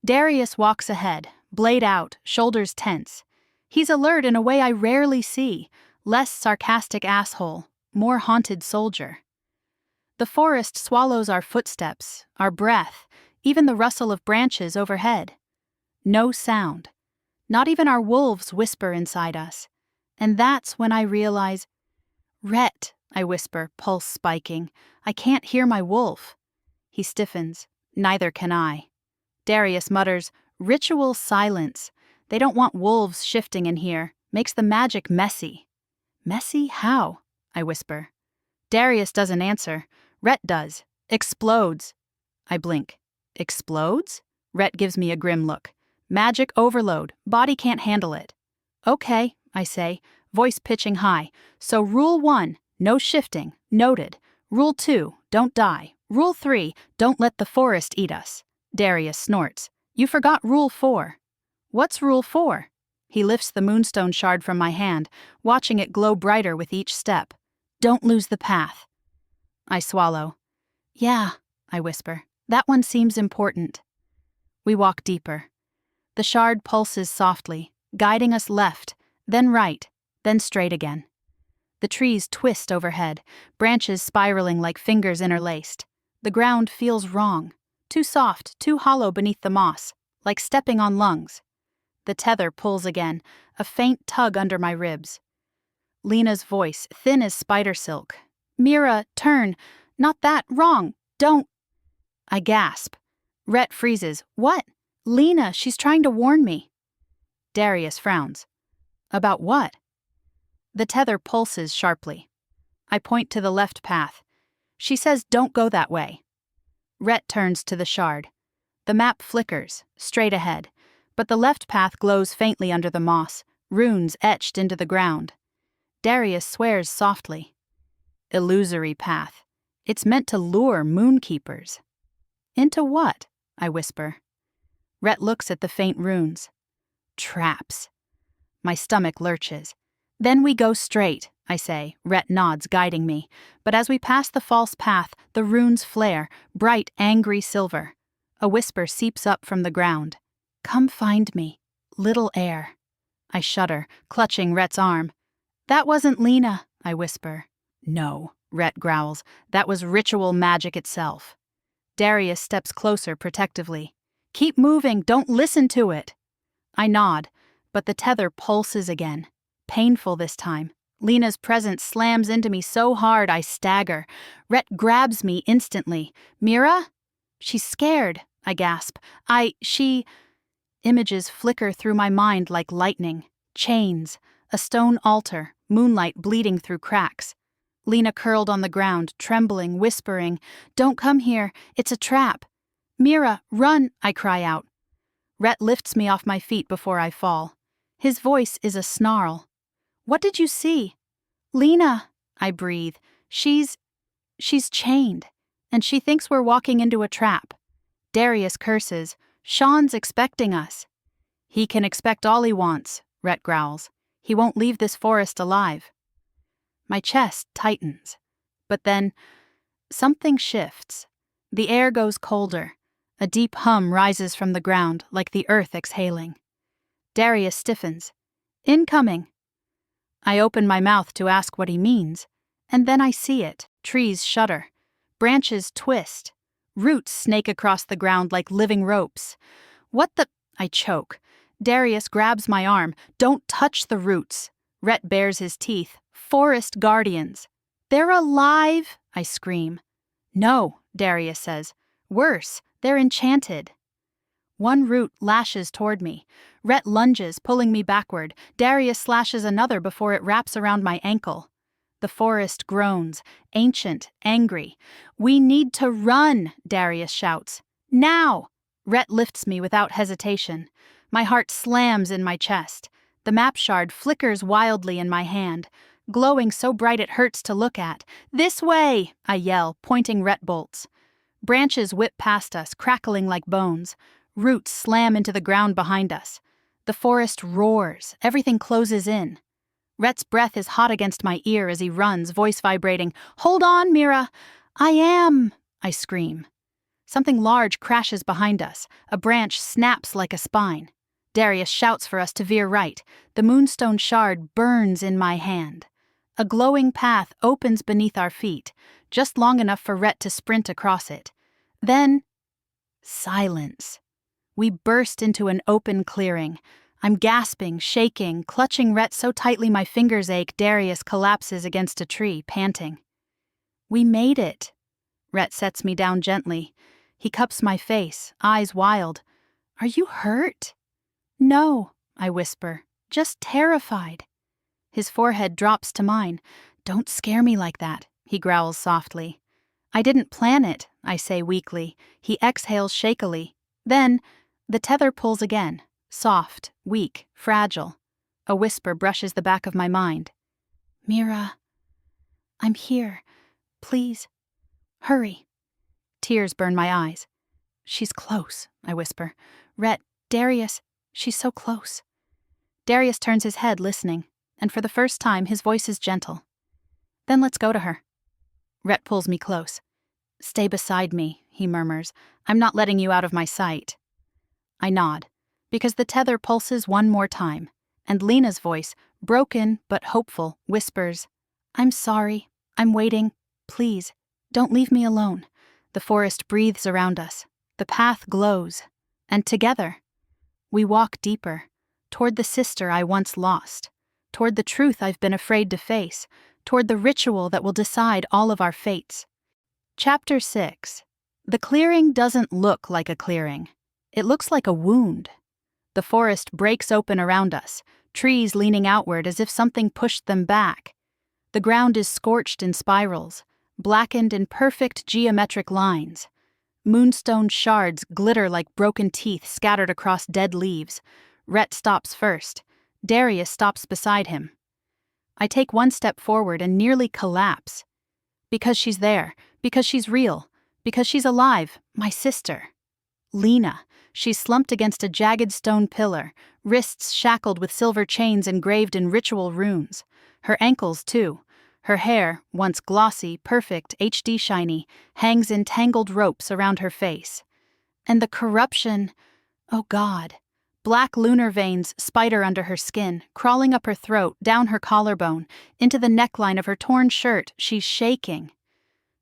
Darius walks ahead, blade out, shoulders tense. He's alert in a way I rarely see, less sarcastic asshole, more haunted soldier. The forest swallows our footsteps, our breath, even the rustle of branches overhead. No sound. Not even our wolves whisper inside us. And that's when I realize, Rhett, I whisper, pulse spiking. I can't hear my wolf. He stiffens. Neither can I. Darius mutters, ritual silence. They don't want wolves shifting in here. Makes the magic messy. Messy? How? I whisper. Darius doesn't answer. Rhett does. Explodes. I blink. Explodes? Rhett gives me a grim look. Magic overload. Body can't handle it. Okay, I say, voice pitching high. So Rule 1, no shifting. Noted. Rule 2, don't die. Rule 3, don't let the forest eat us. Darius snorts. You forgot Rule 4. What's Rule 4? He lifts the moonstone shard from my hand, watching it glow brighter with each step. Don't lose the path. I swallow. Yeah, I whisper. That one seems important. We walk deeper. The shard pulses softly, guiding us left, then right, then straight again. The trees twist overhead, branches spiraling like fingers interlaced. The ground feels wrong. too soft, too hollow beneath the moss, like stepping on lungs. The tether pulls again, a faint tug under my ribs. Lena's voice, thin as spider silk. "Mira, turn. Not that. Wrong. Don't." I gasp. Rhett freezes. "What?" "Lena, she's trying to warn me." Darius frowns. "About what?" The tether pulses sharply. I point to the left path. "She says don't go that way." Rhett turns to the shard. The map flickers, straight ahead, but the left path glows faintly under the moss, runes etched into the ground. Darius swears softly. "Illusory path. It's meant to lure moonkeepers." "Into what?" I whisper. Rhett looks at the faint runes. "Traps." My stomach lurches. "Then we go straight," I say. Rhett nods, guiding me. But as we pass the false path, the runes flare, bright, angry silver. A whisper seeps up from the ground. "Come find me. Little air." I shudder, clutching Rhett's arm. "That wasn't Lena," I whisper. "No," Rhett growls. "That was ritual magic itself." Darius steps closer protectively. "Keep moving, don't listen to it." I nod, but the tether pulses again. Painful this time. Lena's presence slams into me so hard I stagger. Rhett grabs me instantly. "Mira?" "She's scared," I gasp. She... Images flicker through my mind like lightning. Chains, a stone altar, moonlight bleeding through cracks. Lena curled on the ground, trembling, whispering, "Don't come here, it's a trap." "Mira, run," I cry out. Rhett lifts me off my feet before I fall. His voice is a snarl. "What did you see?" "Lena," I breathe. She's chained, and she thinks we're walking into a trap." Darius curses. "Sean's expecting us." "He can expect all he wants," Rhett growls. "He won't leave this forest alive." My chest tightens. But then, something shifts. The air goes colder. A deep hum rises from the ground, like the earth exhaling. Darius stiffens. "Incoming." I open my mouth to ask what he means, and then I see it. Trees shudder. Branches twist. Roots snake across the ground like living ropes. "What the—" I choke. Darius grabs my arm. "Don't touch the roots." Rhett bares his teeth. "Forest guardians." "They're alive!" I scream. "No," Darius says. "Worse, they're enchanted." One root lashes toward me. Rhett lunges, pulling me backward. Darius slashes another before it wraps around my ankle. The forest groans, ancient, angry. "We need to run," Darius shouts. "Now!" Rhett lifts me without hesitation. My heart slams in my chest. The map shard flickers wildly in my hand, glowing so bright it hurts to look at. "This way!" I yell, pointing Rhett bolts. Branches whip past us, crackling like bones. Roots slam into the ground behind us. The forest roars. Everything closes in. Rhett's breath is hot against my ear as he runs, voice vibrating. "Hold on, Mira!" "I am!" I scream. Something large crashes behind us. A branch snaps like a spine. Darius shouts for us to veer right. The moonstone shard burns in my hand. A glowing path opens beneath our feet, just long enough for Rhett to sprint across it. Then, silence. We burst into an open clearing. I'm gasping, shaking, clutching Rhett so tightly my fingers ache. Darius collapses against a tree, panting. "We made it." Rhett sets me down gently. He cups my face, eyes wild. "Are you hurt?" "No," I whisper, "just terrified." His forehead drops to mine. "Don't scare me like that," he growls softly. "I didn't plan it," I say weakly. He exhales shakily. Then, the tether pulls again. Soft, weak, fragile. A whisper brushes the back of my mind. "Mira, I'm here. Please, hurry." Tears burn my eyes. "She's close," I whisper. "Rhett, Darius, she's so close." Darius turns his head, listening, and for the first time his voice is gentle. "Then let's go to her." Rhett pulls me close. "Stay beside me," he murmurs. "I'm not letting you out of my sight." I nod, because the tether pulses one more time, and Lena's voice, broken but hopeful, whispers, "I'm sorry. I'm waiting. Please, don't leave me alone." The forest breathes around us. The path glows, and together, we walk deeper, toward the sister I once lost, toward the truth I've been afraid to face, toward the ritual that will decide all of our fates. Chapter 6. The clearing doesn't look like a clearing. It looks like a wound. The forest breaks open around us, trees leaning outward as if something pushed them back. The ground is scorched in spirals, blackened in perfect geometric lines. Moonstone shards glitter like broken teeth scattered across dead leaves. Rhett stops first. Darius stops beside him. I take one step forward and nearly collapse. Because she's there, because she's real, because she's alive, my sister. Lena. She's slumped against a jagged stone pillar, wrists shackled with silver chains engraved in ritual runes. Her ankles, too. Her hair, once glossy, perfect, HD shiny, hangs in tangled ropes around her face. And the corruption, oh God. Black lunar veins spider under her skin, crawling up her throat, down her collarbone, into the neckline of her torn shirt. She's shaking.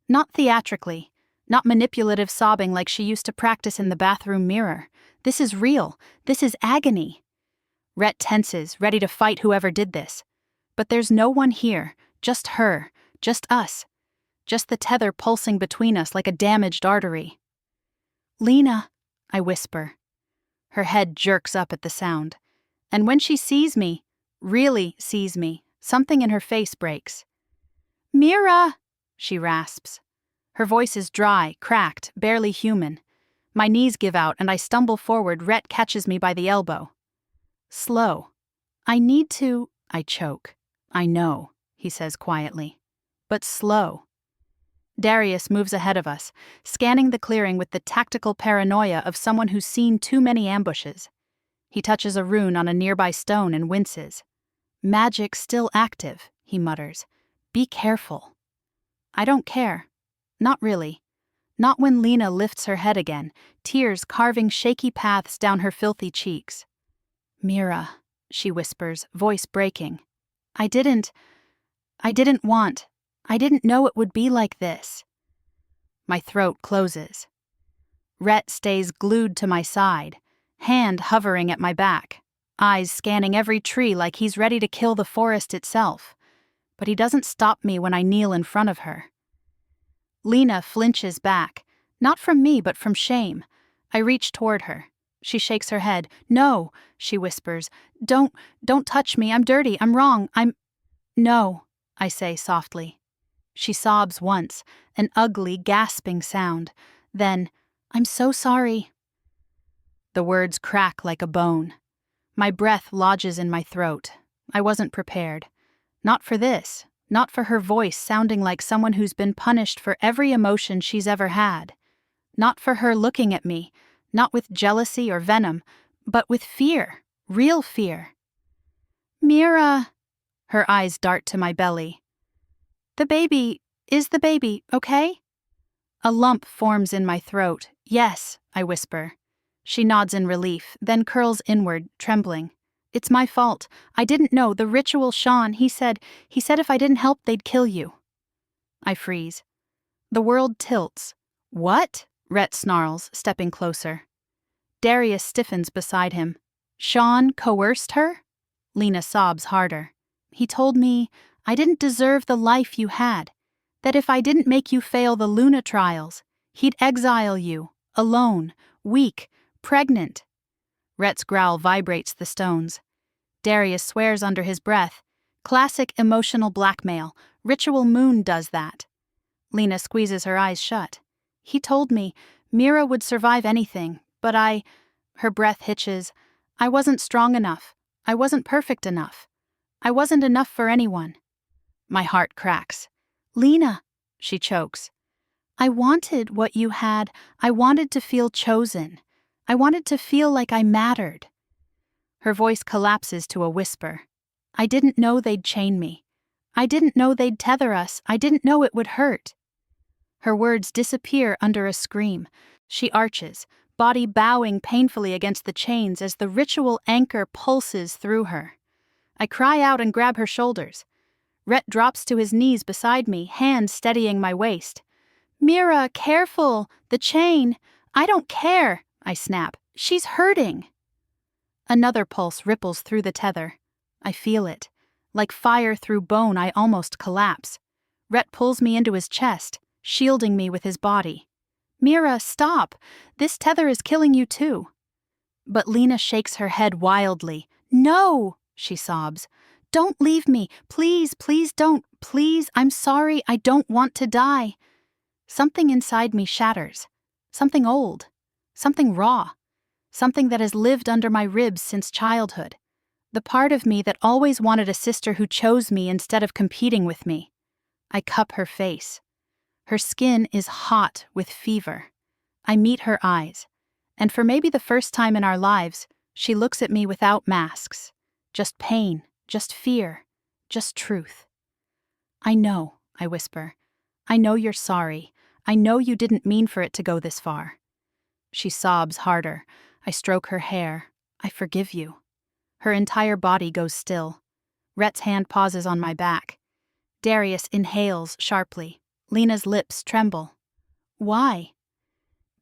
Not theatrically. Not manipulative sobbing like she used to practice in the bathroom mirror. This is real. This is agony. Rhett tenses, ready to fight whoever did this. But there's no one here, just her, just us. Just the tether pulsing between us like a damaged artery. Lena, I whisper. Her head jerks up at the sound. And when she sees me, really sees me, something in her face breaks. Mira, she rasps. Her voice is dry, cracked, barely human. My knees give out and I stumble forward. Rhett catches me by the elbow. Slow. I need to, I choke. I know, he says quietly. But slow. Darius moves ahead of us, scanning the clearing with the tactical paranoia of someone who's seen too many ambushes. He touches a rune on a nearby stone and winces. Magic still active, he mutters. Be careful. I don't care. Not really. Not when Lena lifts her head again, tears carving shaky paths down her filthy cheeks. Mira, she whispers, voice breaking. I didn't know it would be like this. My throat closes. Rhett stays glued to my side, hand hovering at my back, eyes scanning every tree like he's ready to kill the forest itself. But he doesn't stop me when I kneel in front of her. Lena flinches back, not from me but from shame. I reach toward her. She shakes her head. No, she whispers. Don't touch me. I'm dirty. I'm wrong. No, I say softly. She sobs once, an ugly, gasping sound. Then, I'm so sorry. The words crack like a bone. My breath lodges in my throat. I wasn't prepared. Not for this. Not for her voice sounding like someone who's been punished for every emotion she's ever had. Not for her looking at me, not with jealousy or venom, but with fear, real fear. Mira, her eyes dart to my belly. Is the baby okay? A lump forms in my throat. Yes, I whisper. She nods in relief, then curls inward, trembling. It's my fault. I didn't know. The ritual Sean, he said if I didn't help, they'd kill you. I freeze. The world tilts. What? Rhett snarls, stepping closer. Darius stiffens beside him. Sean coerced her? Lena sobs harder. He told me I didn't deserve the life you had. That if I didn't make you fail the Luna trials, he'd exile you, alone, weak, pregnant. Rhett's growl vibrates the stones. Darius swears under his breath. Classic emotional blackmail. Ritual Moon does that. Lena squeezes her eyes shut. He told me Mira would survive anything, but her breath hitches. I wasn't strong enough. I wasn't perfect enough. I wasn't enough for anyone. My heart cracks. Lena, she chokes. I wanted what you had. I wanted to feel chosen. I wanted to feel like I mattered. Her voice collapses to a whisper. I didn't know they'd chain me. I didn't know they'd tether us. I didn't know it would hurt. Her words disappear under a scream. She arches, body bowing painfully against the chains as the ritual anchor pulses through her. I cry out and grab her shoulders. Rhett drops to his knees beside me, hand steadying my waist. Mira, careful! The chain! I don't care, I snap. She's hurting. Another pulse ripples through the tether. I feel it. Like fire through bone, I almost collapse. Rhett pulls me into his chest, shielding me with his body. Mira, stop! This tether is killing you too. But Lena shakes her head wildly. No, she sobs. Don't leave me. Please, please don't. Please, I'm sorry. I don't want to die. Something inside me shatters. Something old. Something raw. Something that has lived under my ribs since childhood. The part of me that always wanted a sister who chose me instead of competing with me. I cup her face. Her skin is hot with fever. I meet her eyes. And for maybe the first time in our lives, she looks at me without masks. Just pain, just fear, just truth. I know, I whisper. I know you're sorry. I know you didn't mean for it to go this far. She sobs harder. I stroke her hair. I forgive you. Her entire body goes still. Rhett's hand pauses on my back. Darius inhales sharply. Lena's lips tremble. Why?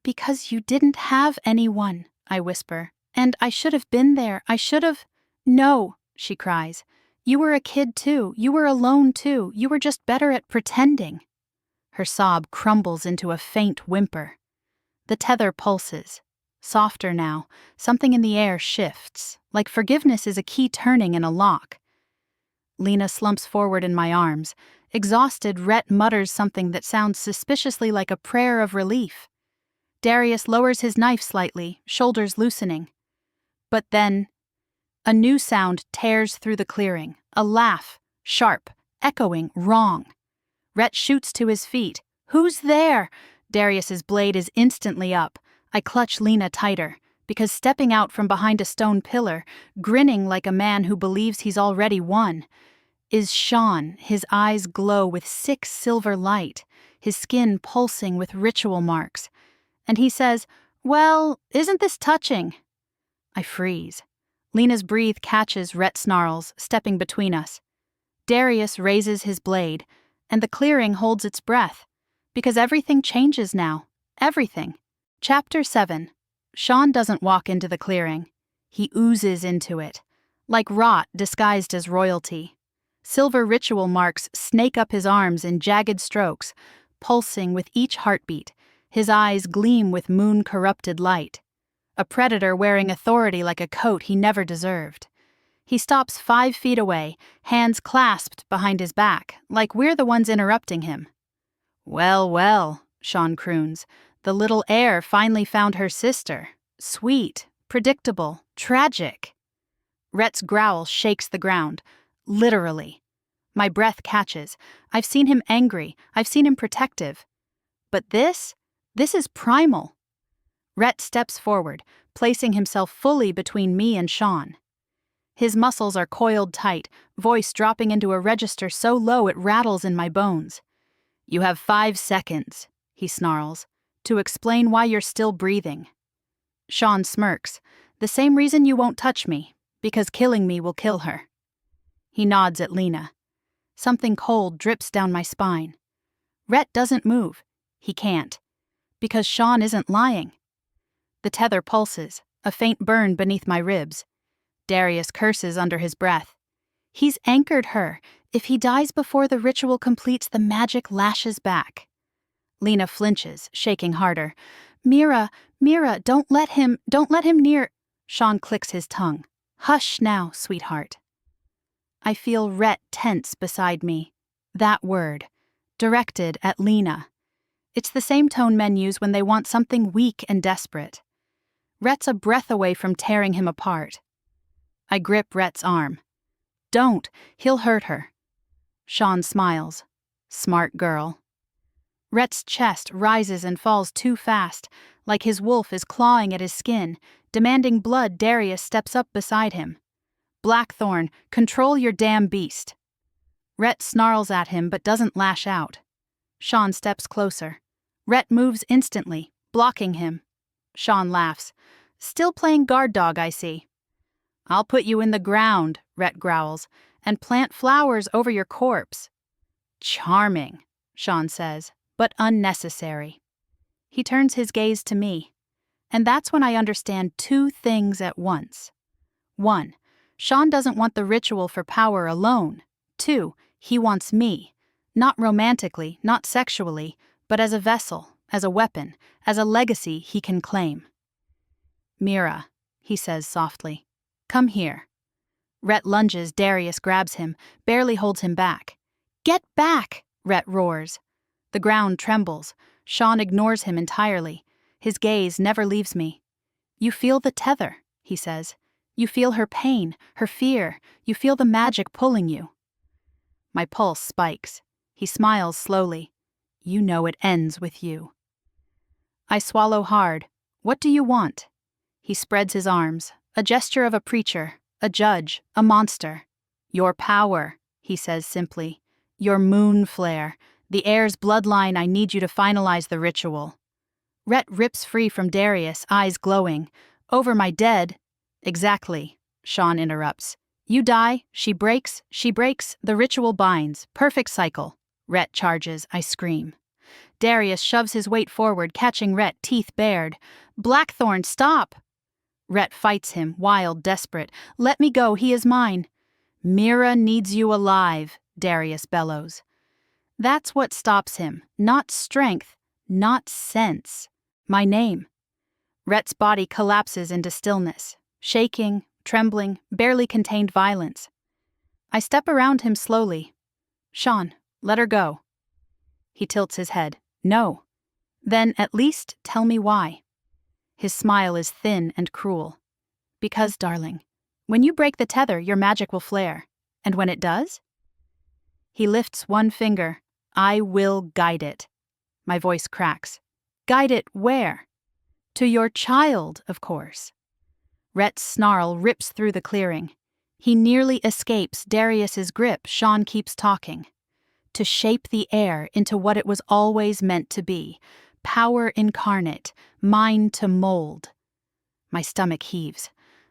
Because you didn't have anyone, I whisper. And I should have been there. I should have. No, she cries. You were a kid too. You were alone too. You were just better at pretending. Her sob crumbles into a faint whimper. The tether pulses. Softer now, something in the air shifts, like forgiveness is a key turning in a lock. Lena slumps forward in my arms. Exhausted, Rhett mutters something that sounds suspiciously like a prayer of relief. Darius lowers his knife slightly, shoulders loosening. But then, a new sound tears through the clearing, a laugh, sharp, echoing, wrong. Rhett shoots to his feet. Who's there? Darius's blade is instantly up. I clutch Lena tighter, because stepping out from behind a stone pillar, grinning like a man who believes he's already won, is Sean. His eyes glow with sick silver light, his skin pulsing with ritual marks. And he says, "Well, isn't this touching?" I freeze. Lena's breath catches Rhett snarls, stepping between us. Darius raises his blade, and the clearing holds its breath, because everything changes now. Everything. Chapter 7. Sean doesn't walk into the clearing. He oozes into it, like rot disguised as royalty. Silver ritual marks snake up his arms in jagged strokes, pulsing with each heartbeat. His eyes gleam with moon-corrupted light. A predator wearing authority like a coat he never deserved. He stops 5 feet away, hands clasped behind his back, like we're the ones interrupting him. Well, well, Sean croons. The little heir finally found her sister. Sweet, predictable, tragic. Rhett's growl shakes the ground. Literally. My breath catches. I've seen him angry. I've seen him protective. But this is primal. Rhett steps forward, placing himself fully between me and Sean. His muscles are coiled tight, voice dropping into a register so low it rattles in my bones. You have 5 seconds, he snarls, to explain why you're still breathing. Sean smirks. The same reason you won't touch me, because killing me will kill her. He nods at Lena. Something cold drips down my spine. Rhett doesn't move. He can't. Because Sean isn't lying. The tether pulses, a faint burn beneath my ribs. Darius curses under his breath. He's anchored her. If he dies before the ritual completes, the magic lashes back. Lena flinches, shaking harder. Mira, don't let him near. Sean clicks his tongue. Hush now, sweetheart. I feel Rhett tense beside me. That word, directed at Lena. It's the same tone men use when they want something weak and desperate. Rhett's a breath away from tearing him apart. I grip Rhett's arm. Don't, he'll hurt her. Sean smiles. Smart girl. Rhett's chest rises and falls too fast, like his wolf is clawing at his skin, demanding blood. Darius steps up beside him. Blackthorn, control your damn beast. Rhett snarls at him but doesn't lash out. Sean steps closer. Rhett moves instantly, blocking him. Sean laughs. Still playing guard dog, I see. I'll put you in the ground, Rhett growls, and plant flowers over your corpse. Charming, Sean says, but unnecessary. He turns his gaze to me. And that's when I understand two things at once. 1. Sean doesn't want the ritual for power alone. 2. He wants me. Not romantically, not sexually, but as a vessel, as a weapon, as a legacy he can claim. "Mira," he says softly. "Come here." Rhett lunges, Darius grabs him, barely holds him back. "Get back!" Rhett roars. The ground trembles. Sean ignores him entirely. His gaze never leaves me. "You feel the tether," he says. "You feel her pain, her fear. You feel the magic pulling you." My pulse spikes. He smiles slowly. "You know it ends with you." I swallow hard. "What do you want?" He spreads his arms, a gesture of a preacher, a judge, a monster. "Your power," he says simply. "Your moon flare, the heir's bloodline. I need you to finalize the ritual." Rhett rips free from Darius, eyes glowing. "Over my dead." "Exactly," Sean interrupts. "You die, she breaks, the ritual binds. Perfect cycle." Rhett charges, I scream. Darius shoves his weight forward, catching Rhett, teeth bared. "Blackthorn, stop!" Rhett fights him, wild, desperate. "Let me go, he is mine." "Mira needs you alive," Darius bellows. That's what stops him. Not strength, not sense. My name. Rhett's body collapses into stillness, shaking, trembling, barely contained violence. I step around him slowly. "Sean, let her go." He tilts his head. "No." "Then at least tell me why." His smile is thin and cruel. "Because, darling, when you break the tether, your magic will flare. And when it does?" He lifts one finger. "I will guide it." My voice cracks. "Guide it where?" "To your child, of course." Rhett's snarl rips through the clearing. He nearly escapes Darius's grip. Sean keeps talking. "To shape the air into what it was always meant to be. Power incarnate, mine to mold." My stomach heaves.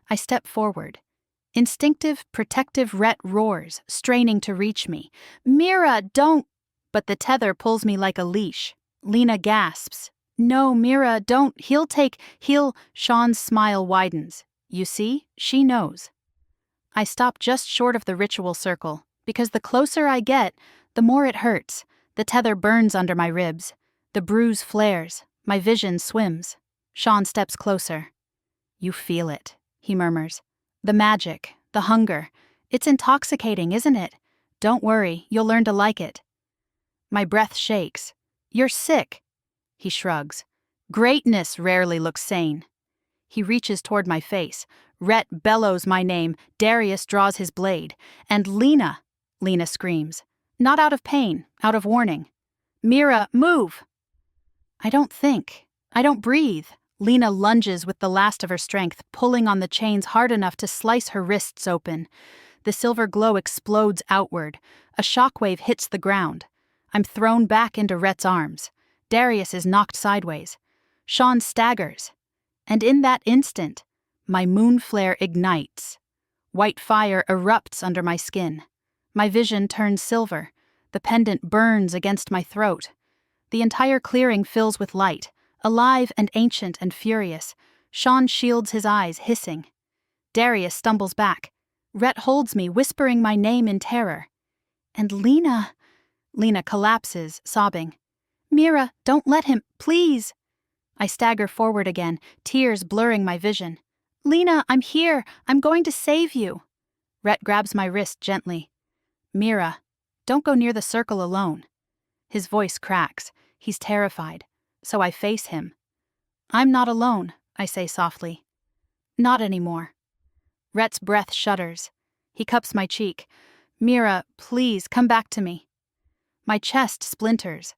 I step forward. Instinctive, protective Rhett roars, straining to reach me. "Mira, don't—" But the tether pulls me like a leash. Lena gasps. "No, Mira, don't. He'll—" Sean's smile widens. "You see, she knows." I stop just short of the ritual circle, because the closer I get, the more it hurts. The tether burns under my ribs. The bruise flares. My vision swims. Sean steps closer. "You feel it," he murmurs. "The magic, the hunger. It's intoxicating, isn't it? Don't worry, you'll learn to like it." My breath shakes. "You're sick." He shrugs. "Greatness rarely looks sane." He reaches toward my face. Rhett bellows my name. Darius draws his blade. "And Lena!" Lena screams. Not out of pain, out of warning. "Mira, move!" I don't think. I don't breathe. Lena lunges with the last of her strength, pulling on the chains hard enough to slice her wrists open. The silver glow explodes outward. A shockwave hits the ground. I'm thrown back into Rhett's arms. Darius is knocked sideways. Sean staggers. And in that instant, my moon flare ignites. White fire erupts under my skin. My vision turns silver. The pendant burns against my throat. The entire clearing fills with light, alive and ancient and furious. Sean shields his eyes, hissing. Darius stumbles back. Rhett holds me, whispering my name in terror. And Lena collapses, sobbing. "Mira, don't let him, please." I stagger forward again, tears blurring my vision. "Lena, I'm here. I'm going to save you." Rhett grabs my wrist gently. "Mira, don't go near the circle alone." His voice cracks. He's terrified. So I face him. "I'm not alone," I say softly. "Not anymore." Rhett's breath shudders. He cups my cheek. "Mira, please, come back to me." My chest splinters.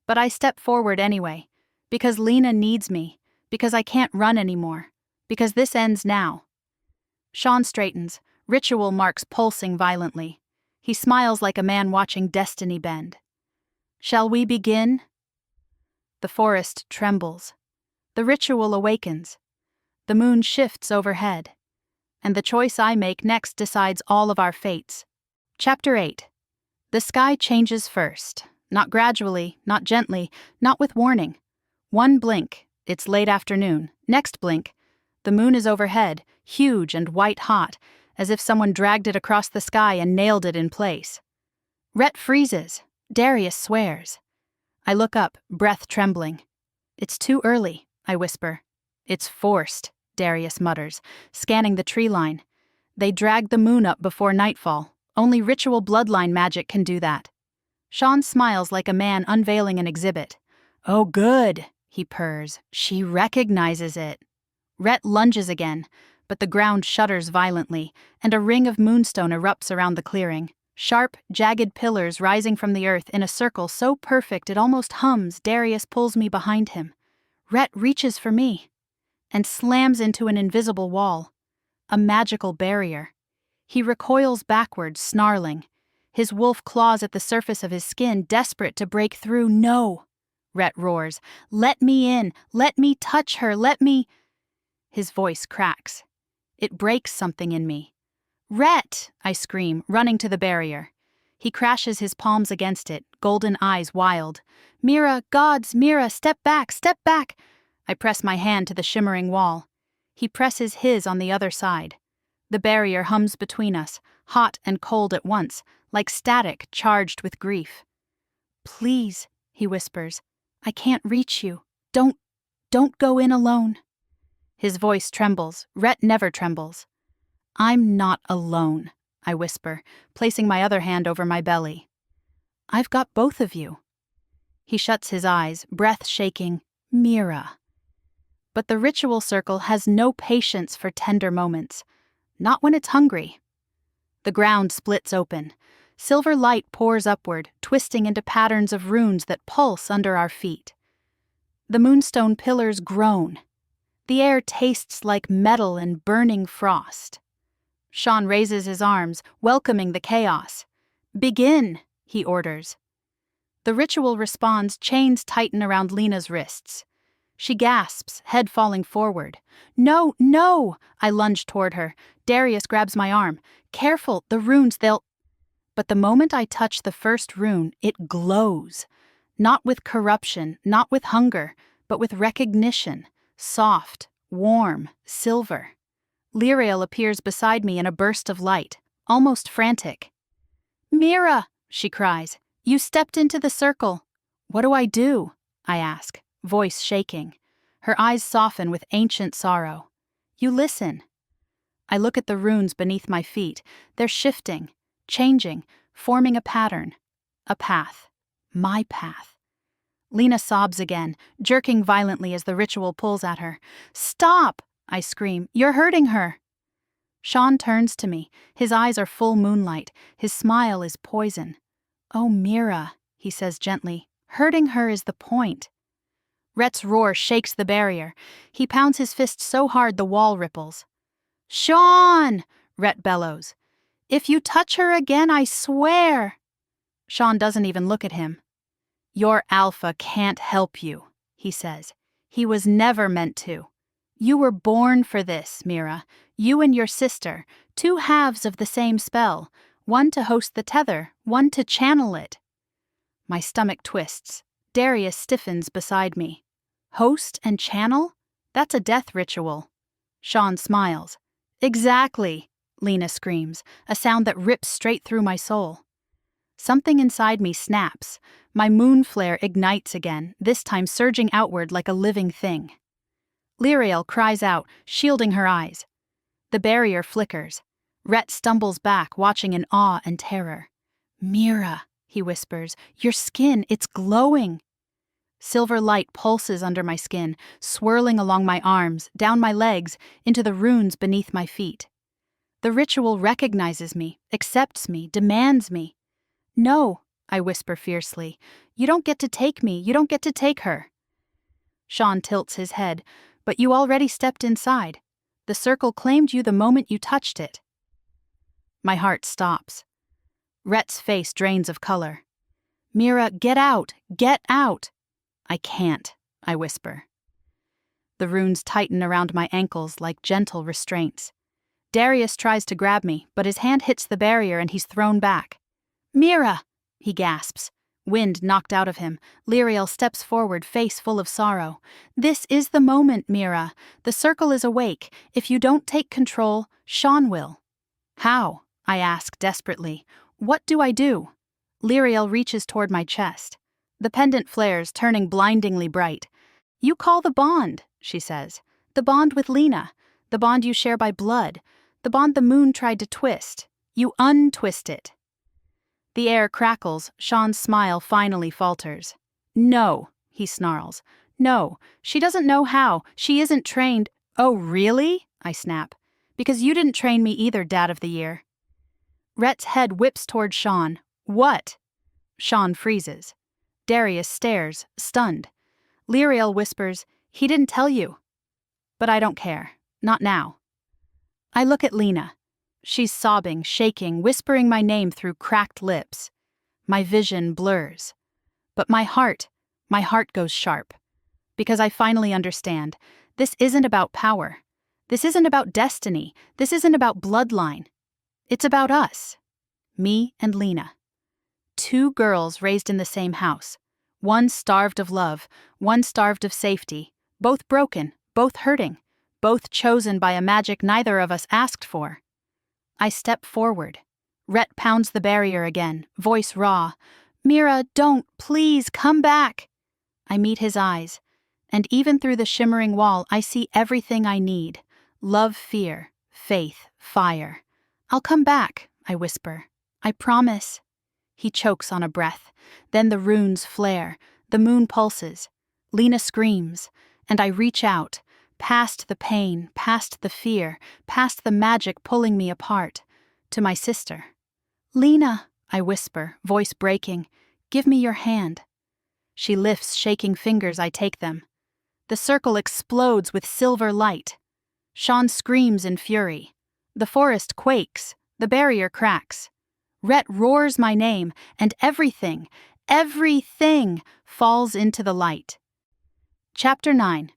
But I step forward anyway, because Lena needs me, because I can't run anymore, because this ends now. Sean straightens, ritual marks pulsing violently. He smiles like a man watching destiny bend. "Shall we begin?" The forest trembles. The ritual awakens. The moon shifts overhead. And the choice I make next decides all of our fates. Chapter 8. The sky changes first. Not gradually, not gently, not with warning. One blink, It's late afternoon. Next blink. The moon is overhead, huge and white-hot, as if someone dragged it across the sky and nailed it in place. Rhett freezes. Darius swears. I look up, breath trembling. It's too early, I whisper. It's forced, Darius mutters, scanning the tree line. They drag the moon up before nightfall. Only ritual bloodline magic can do that. Sean smiles like a man unveiling an exhibit. Oh, good, he purrs. She recognizes it. Rhett lunges again, but the ground shudders violently, and a ring of moonstone erupts around the clearing. Sharp, jagged pillars rising from the earth in a circle so perfect it almost hums. Darius pulls me behind him. Rhett reaches for me and slams into an invisible wall, a magical barrier. He recoils backwards, snarling. His wolf claws at the surface of his skin, desperate to break through. No, Rhett roars. Let me in. Let me touch her. Let me... His voice cracks. It breaks something in me. Rhett, I scream, running to the barrier. He crashes his palms against it, golden eyes wild. Mira, gods, Mira, step back, step back. I press my hand to the shimmering wall. He presses his on the other side. The barrier hums between us, hot and cold at once, like static charged with grief. Please, he whispers, I can't reach you. Don't go in alone. His voice trembles. Rhett never trembles. I'm not alone, I whisper, placing my other hand over my belly. I've got both of you. He shuts his eyes, breath shaking. Mira. But the ritual circle has no patience for tender moments. Not when it's hungry. The ground splits open. Silver light pours upward, twisting into patterns of runes that pulse under our feet. The moonstone pillars groan. The air tastes like metal and burning frost. Sean raises his arms, welcoming the chaos. Begin, he orders. The ritual responds, chains tighten around Lena's wrists. She gasps, head falling forward. No, no! I lunge toward her. Darius grabs my arm. Careful, the runes, they'll... But the moment I touch the first rune, it glows. Not with corruption, not with hunger, but with recognition. Soft, warm, silver. Lerael appears beside me in a burst of light, almost frantic. Mira, she cries, you stepped into the circle. What do I do? I ask, voice shaking. Her eyes soften with ancient sorrow. You listen. I look at the runes beneath my feet. They're shifting, changing, forming a pattern. A path. My path. Lena sobs again, jerking violently as the ritual pulls at her. Stop! I scream. You're hurting her. Sean turns to me. His eyes are full moonlight. His smile is poison. Oh, Mira, he says gently. Hurting her is the point. Rhett's roar shakes the barrier. He pounds his fist so hard the wall ripples. Sean! Rhett bellows. If you touch her again, I swear. Sean doesn't even look at him. Your alpha can't help you, he says. He was never meant to. You were born for this, Mira. You and your sister, two halves of the same spell, one to host the tether, one to channel it. My stomach twists. Darius stiffens beside me. Host and channel? That's a death ritual. Sean smiles. Exactly, Lena screams, a sound that rips straight through my soul. Something inside me snaps. My moon flare ignites again, this time surging outward like a living thing. Lerael cries out, shielding her eyes. The barrier flickers. Rhett stumbles back, watching in awe and terror. Mira, he whispers, your skin, it's glowing. Silver light pulses under my skin, swirling along my arms, down my legs, into the runes beneath my feet. The ritual recognizes me, accepts me, demands me. No, I whisper fiercely. You don't get to take me, you don't get to take her. Sean tilts his head. But you already stepped inside. The circle claimed you the moment you touched it. My heart stops. Rhett's face drains of color. Mira, get out! Get out! I can't, I whisper. The runes tighten around my ankles like gentle restraints. Darius tries to grab me, but his hand hits the barrier and he's thrown back. Mira, he gasps. Wind knocked out of him, Lyriel steps forward, face full of sorrow. "This is the moment, Mira. The circle is awake. If you don't take control, Sean will." "How?" I ask desperately. "What do I do?" Lyriel reaches toward my chest. The pendant flares, turning blindingly bright. "You call the bond," she says. "The bond with Lena. The bond you share by blood. The bond the moon tried to twist. You untwist it." The air crackles, Sean's smile finally falters. "No," he snarls. "No, she doesn't know how. She isn't trained." "Oh, really?" I snap. "Because you didn't train me either, Dad of the Year." Rhett's head whips toward Sean. "What?" Sean freezes. Darius stares, stunned. Lyriel whispers, "He didn't tell you." But I don't care. Not now. I look at Lena. She's sobbing, shaking, whispering my name through cracked lips. My vision blurs. But my heart goes sharp. Because I finally understand. This isn't about power. This isn't about destiny. This isn't about bloodline. It's about us. Me and Lena. Two girls raised in the same house. One starved of love, one starved of safety. Both broken, both hurting, both chosen by a magic neither of us asked for. I step forward. Rhett pounds the barrier again, voice raw. "Mira, don't, please, come back." I meet his eyes, and even through the shimmering wall I see everything I need. Love, fear, faith, fire. "I'll come back," I whisper. "I promise." He chokes on a breath. Then the runes flare, the moon pulses. Lena screams, and I reach out, past the pain, past the fear, past the magic pulling me apart, to my sister. "Lena," I whisper, voice breaking, "give me your hand." She lifts shaking fingers, I take them. The circle explodes with silver light. Sean screams in fury. The forest quakes, the barrier cracks. Rhett roars my name, and everything falls into the light. Chapter 9.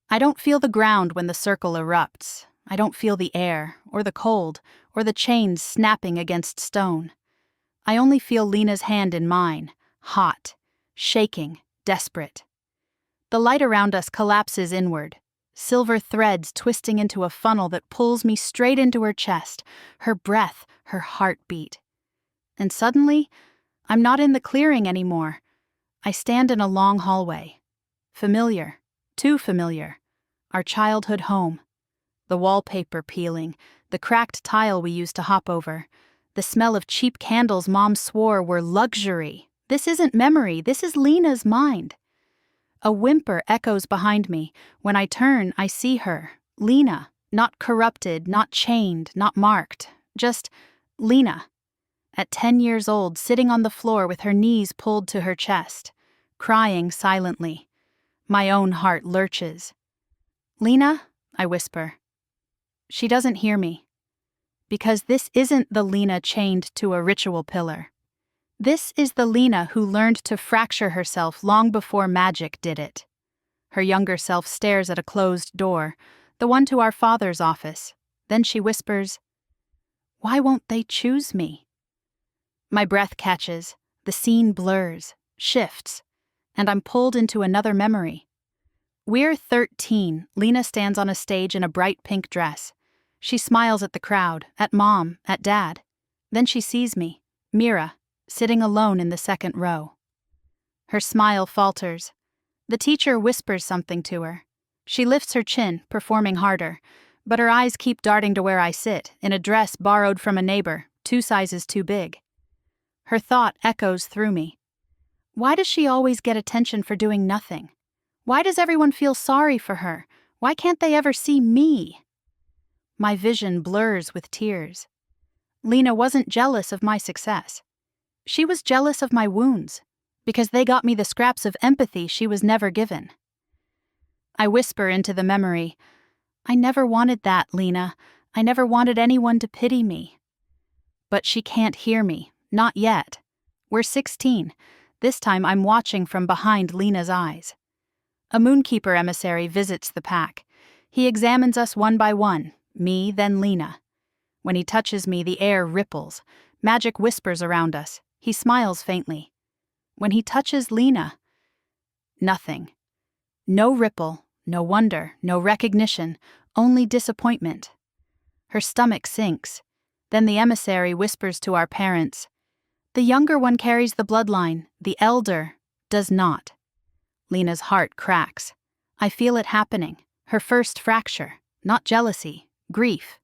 I don't feel the ground when the circle erupts. I don't feel the air, or the cold, or the chains snapping against stone. I only feel Lena's hand in mine, hot, shaking, desperate. The light around us collapses inward, silver threads twisting into a funnel that pulls me straight into her chest, her breath, her heartbeat. And suddenly, I'm not in the clearing anymore. I stand in a long hallway. Familiar, too familiar. Our childhood home. The wallpaper peeling, the cracked tile we used to hop over, the smell of cheap candles Mom swore were luxury. This isn't memory, this is Lena's mind. A whimper echoes behind me. When I turn, I see her, Lena, not corrupted, not chained, not marked, just Lena. At 10 years old, sitting on the floor with her knees pulled to her chest, crying silently. My own heart lurches. "Lena?" I whisper. She doesn't hear me. Because this isn't the Lena chained to a ritual pillar. This is the Lena who learned to fracture herself long before magic did it. Her younger self stares at a closed door, the one to our father's office. Then she whispers, "Why won't they choose me?" My breath catches, the scene blurs, shifts, and I'm pulled into another memory. We're 13. Lena stands on a stage in a bright pink dress. She smiles at the crowd, at Mom, at Dad. Then she sees me, Mira, sitting alone in the second row. Her smile falters. The teacher whispers something to her. She lifts her chin, performing harder, but her eyes keep darting to where I sit, in a dress borrowed from a neighbor, 2 sizes too big. Her thought echoes through me. Why does she always get attention for doing nothing? Why does everyone feel sorry for her? Why can't they ever see me? My vision blurs with tears. Lena wasn't jealous of my success. She was jealous of my wounds, because they got me the scraps of empathy she was never given. I whisper into the memory, "I never wanted that, Lena. I never wanted anyone to pity me." But she can't hear me, not yet. We're 16. This time I'm watching from behind Lena's eyes. A Moonkeeper emissary visits the pack. He examines us one by one, me, then Lena. When he touches me, the air ripples. Magic whispers around us. He smiles faintly. when he touches Lena. Nothing. No ripple, no wonder, no recognition, only disappointment. Her stomach sinks. Then the emissary whispers to our parents, "The younger one carries the bloodline, the elder does not." Lena's heart cracks. I feel it happening. Her first fracture. Not jealousy, grief.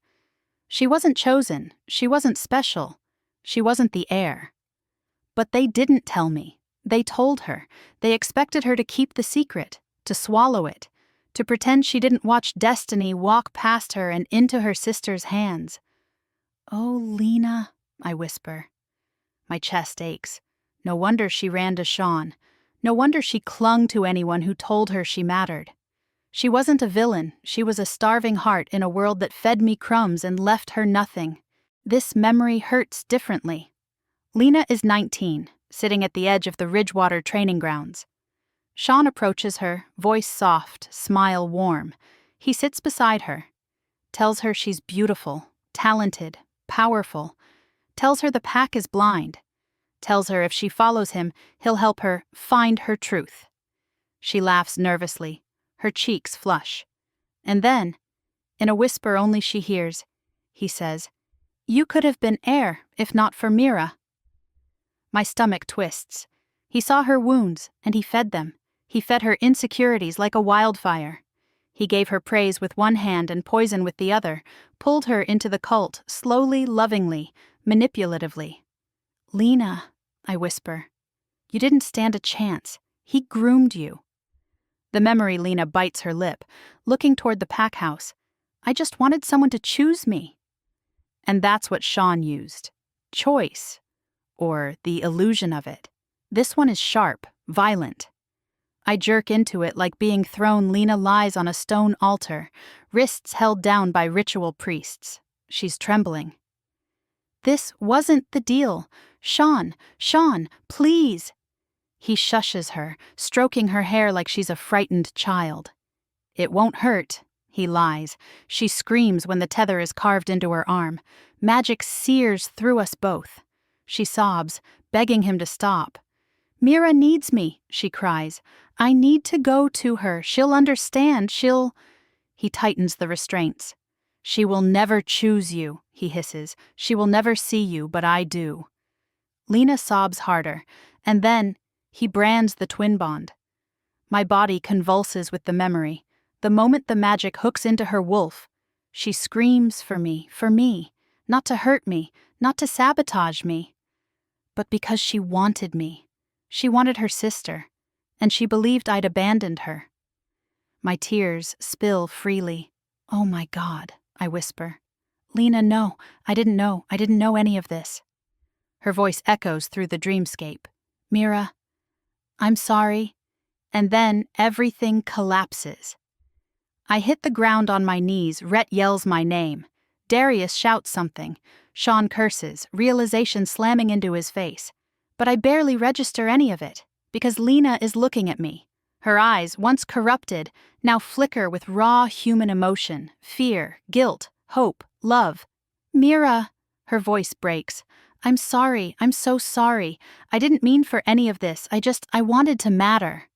She wasn't chosen. She wasn't special. She wasn't the heir. But they didn't tell me. They told her. They expected her to keep the secret, to swallow it, to pretend she didn't watch destiny walk past her and into her sister's hands. "Oh, Lena," I whisper. My chest aches. No wonder she ran to Sean. No wonder she clung to anyone who told her she mattered. She wasn't a villain. She was a starving heart in a world that fed me crumbs and left her nothing. This memory hurts differently. Lena is 19, sitting at the edge of the Ridgewater training grounds. Sean approaches her, voice soft, smile warm. He sits beside her, tells her she's beautiful, talented, powerful, tells her the pack is blind, tells her if she follows him, he'll help her find her truth. She laughs nervously, her cheeks flush. And then, in a whisper only she hears, he says, "You could have been heir if not for Mira." My stomach twists. He saw her wounds, and he fed them. He fed her insecurities like a wildfire. He gave her praise with one hand and poison with the other, pulled her into the cult, slowly, lovingly, manipulatively. "Lena," I whisper, "you didn't stand a chance. He groomed you." The memory Lena bites her lip, looking toward the pack house. "I just wanted someone to choose me." And that's what Sean used. Choice. Or the illusion of it. This one is sharp, violent. I jerk into it like being thrown. Lena lies on a stone altar, wrists held down by ritual priests. She's trembling. "This wasn't the deal. Sean, please." He shushes her, stroking her hair like she's a frightened child. "It won't hurt." He lies. She screams when the tether is carved into her arm. Magic sears through us both. She sobs, begging him to stop. "Mira needs me," she cries. "I need to go to her. She'll understand. He tightens the restraints. "She will never choose you," he hisses. "She will never see you, but I do." Lena sobs harder, and then he brands the twinbond. My body convulses with the memory. The moment the magic hooks into her wolf, she screams for me, not to hurt me, not to sabotage me, but because she wanted me. She wanted her sister, and she believed I'd abandoned her. My tears spill freely. "Oh my God," I whisper. "Lena, no, I didn't know any of this." Her voice echoes through the dreamscape. "Mira, I'm sorry." And then everything collapses. I hit the ground on my knees. Rhett yells my name. Darius shouts something. Sean curses, realization slamming into his face. But I barely register any of it, because Lena is looking at me. Her eyes, once corrupted, now flicker with raw human emotion, fear, guilt, hope, love. "Mira," her voice breaks. "I'm sorry, I'm so sorry. I didn't mean for any of this. I wanted to matter."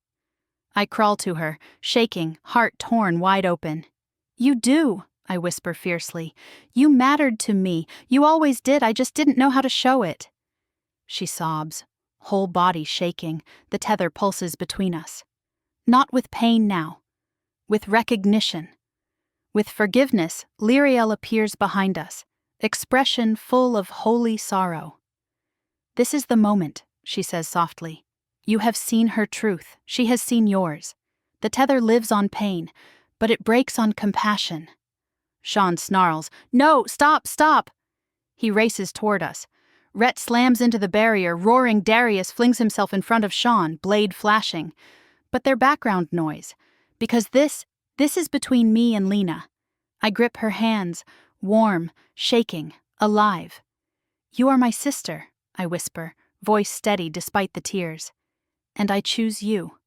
I crawl to her, shaking, heart torn wide open. "You do," I whisper fiercely. "You mattered to me. You always did. I just didn't know how to show it." She sobs, whole body shaking. The tether pulses between us. Not with pain now. With recognition. With forgiveness, Lyriel appears behind us, expression full of holy sorrow. "This is the moment," she says softly. "You have seen her truth. She has seen yours. The tether lives on pain, but it breaks on compassion." Sean snarls, "No, stop!" He races toward us. Rhett slams into the barrier, roaring. Darius flings himself in front of Sean, blade flashing. But they're background noise, because this is between me and Lena. I grip her hands, warm, shaking, alive. "You are my sister," I whisper, voice steady despite the tears. "And I choose you."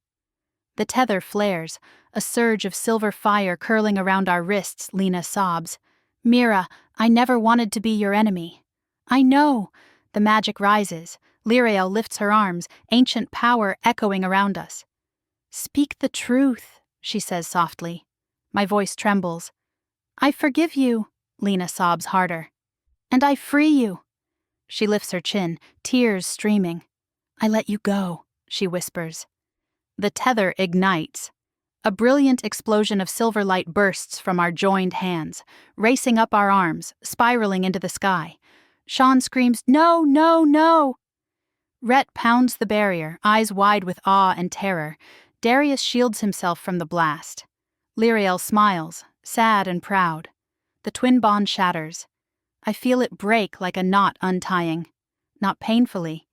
The tether flares, a surge of silver fire curling around our wrists. Lena sobs. "Mira, I never wanted to be your enemy." "I know." The magic rises. Lirael lifts her arms, ancient power echoing around us. "Speak the truth," she says softly. My voice trembles. "I forgive you," Lena sobs harder. "And I free you." She lifts her chin, tears streaming. "I let you go," she whispers. The tether ignites. A brilliant explosion of silver light bursts from our joined hands, racing up our arms, spiraling into the sky. Sean screams, "No, no, no!" Rhett pounds the barrier, eyes wide with awe and terror. Darius shields himself from the blast. Lirael smiles, sad and proud. The twin bond shatters. I feel it break like a knot untying. Not painfully,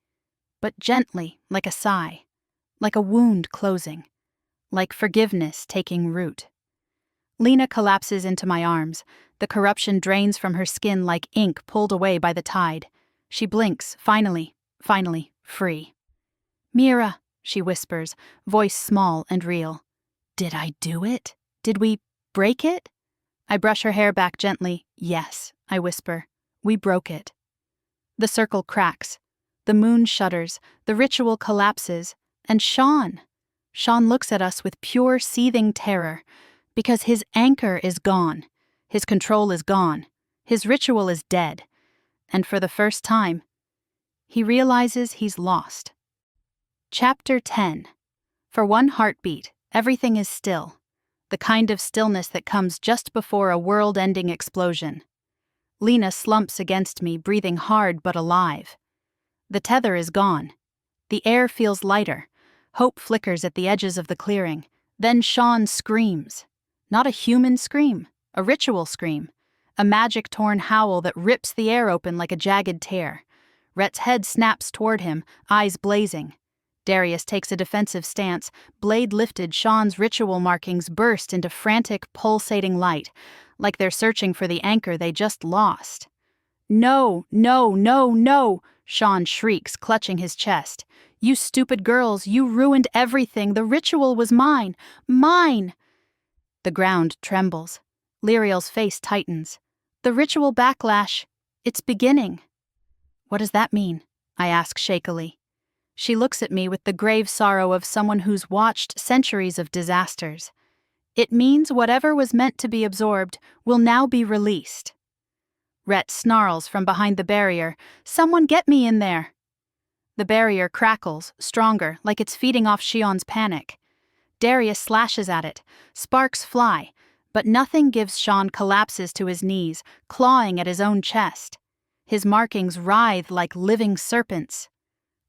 but gently, like a sigh. Like a wound closing. Like forgiveness taking root. Lena collapses into my arms. The corruption drains from her skin like ink pulled away by the tide. She blinks, finally, free. "Mira," she whispers, voice small and real. "Did I do it? Did we break it?" I brush her hair back gently. "Yes," I whisper. "We broke it." The circle cracks. The moon shudders. The ritual collapses. And Sean looks at us with pure, seething terror. Because his anchor is gone. His control is gone. His ritual is dead. And for the first time, he realizes he's lost. Chapter 10. For one heartbeat, everything is still. The kind of stillness that comes just before a world-ending explosion. Lena slumps against me, breathing hard but alive. The tether is gone. The air feels lighter. Hope flickers at the edges of the clearing. Then Sean screams. Not a human scream, a ritual scream. A magic-torn howl that rips the air open like a jagged tear. Rhett's head snaps toward him, eyes blazing. Darius takes a defensive stance. Blade lifted, Sean's ritual markings burst into frantic, pulsating light, like they're searching for the anchor they just lost. "No, no, no, no!" Sean shrieks, clutching his chest. "You stupid girls, you ruined everything. The ritual was mine. Mine!" The ground trembles. Lirael's face tightens. "The ritual backlash. It's beginning." "What does that mean?" I ask shakily. She looks at me with the grave sorrow of someone who's watched centuries of disasters. "It means whatever was meant to be absorbed will now be released." Rhett snarls from behind the barrier, "Someone get me in there!" The barrier crackles, stronger, like it's feeding off Shion's panic. Darius slashes at it. Sparks fly, but nothing gives. Sean collapses to his knees, clawing at his own chest. His markings writhe like living serpents.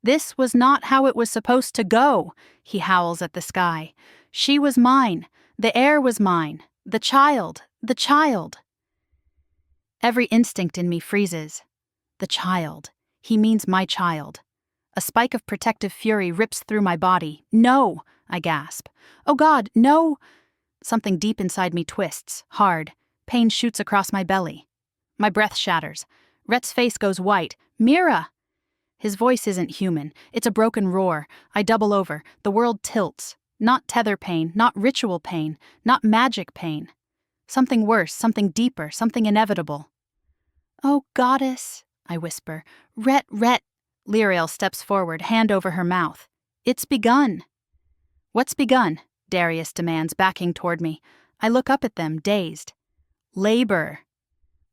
"This was not how it was supposed to go," he howls at the sky. "She was mine. The air was mine. The child. Every instinct in me freezes. The child. He means my child. A spike of protective fury rips through my body. "No!" I gasp. "Oh God, no!" Something deep inside me twists, hard. Pain shoots across my belly. My breath shatters. Rhett's face goes white. "Mira!" His voice isn't human. It's a broken roar. I double over. The world tilts. Not tether pain, not ritual pain, not magic pain. Something worse, something deeper, something inevitable. "Oh, goddess," I whisper. Rhett. Lirael steps forward, hand over her mouth. "It's begun." "What's begun?" Darius demands, backing toward me. I look up at them, dazed. "Labor."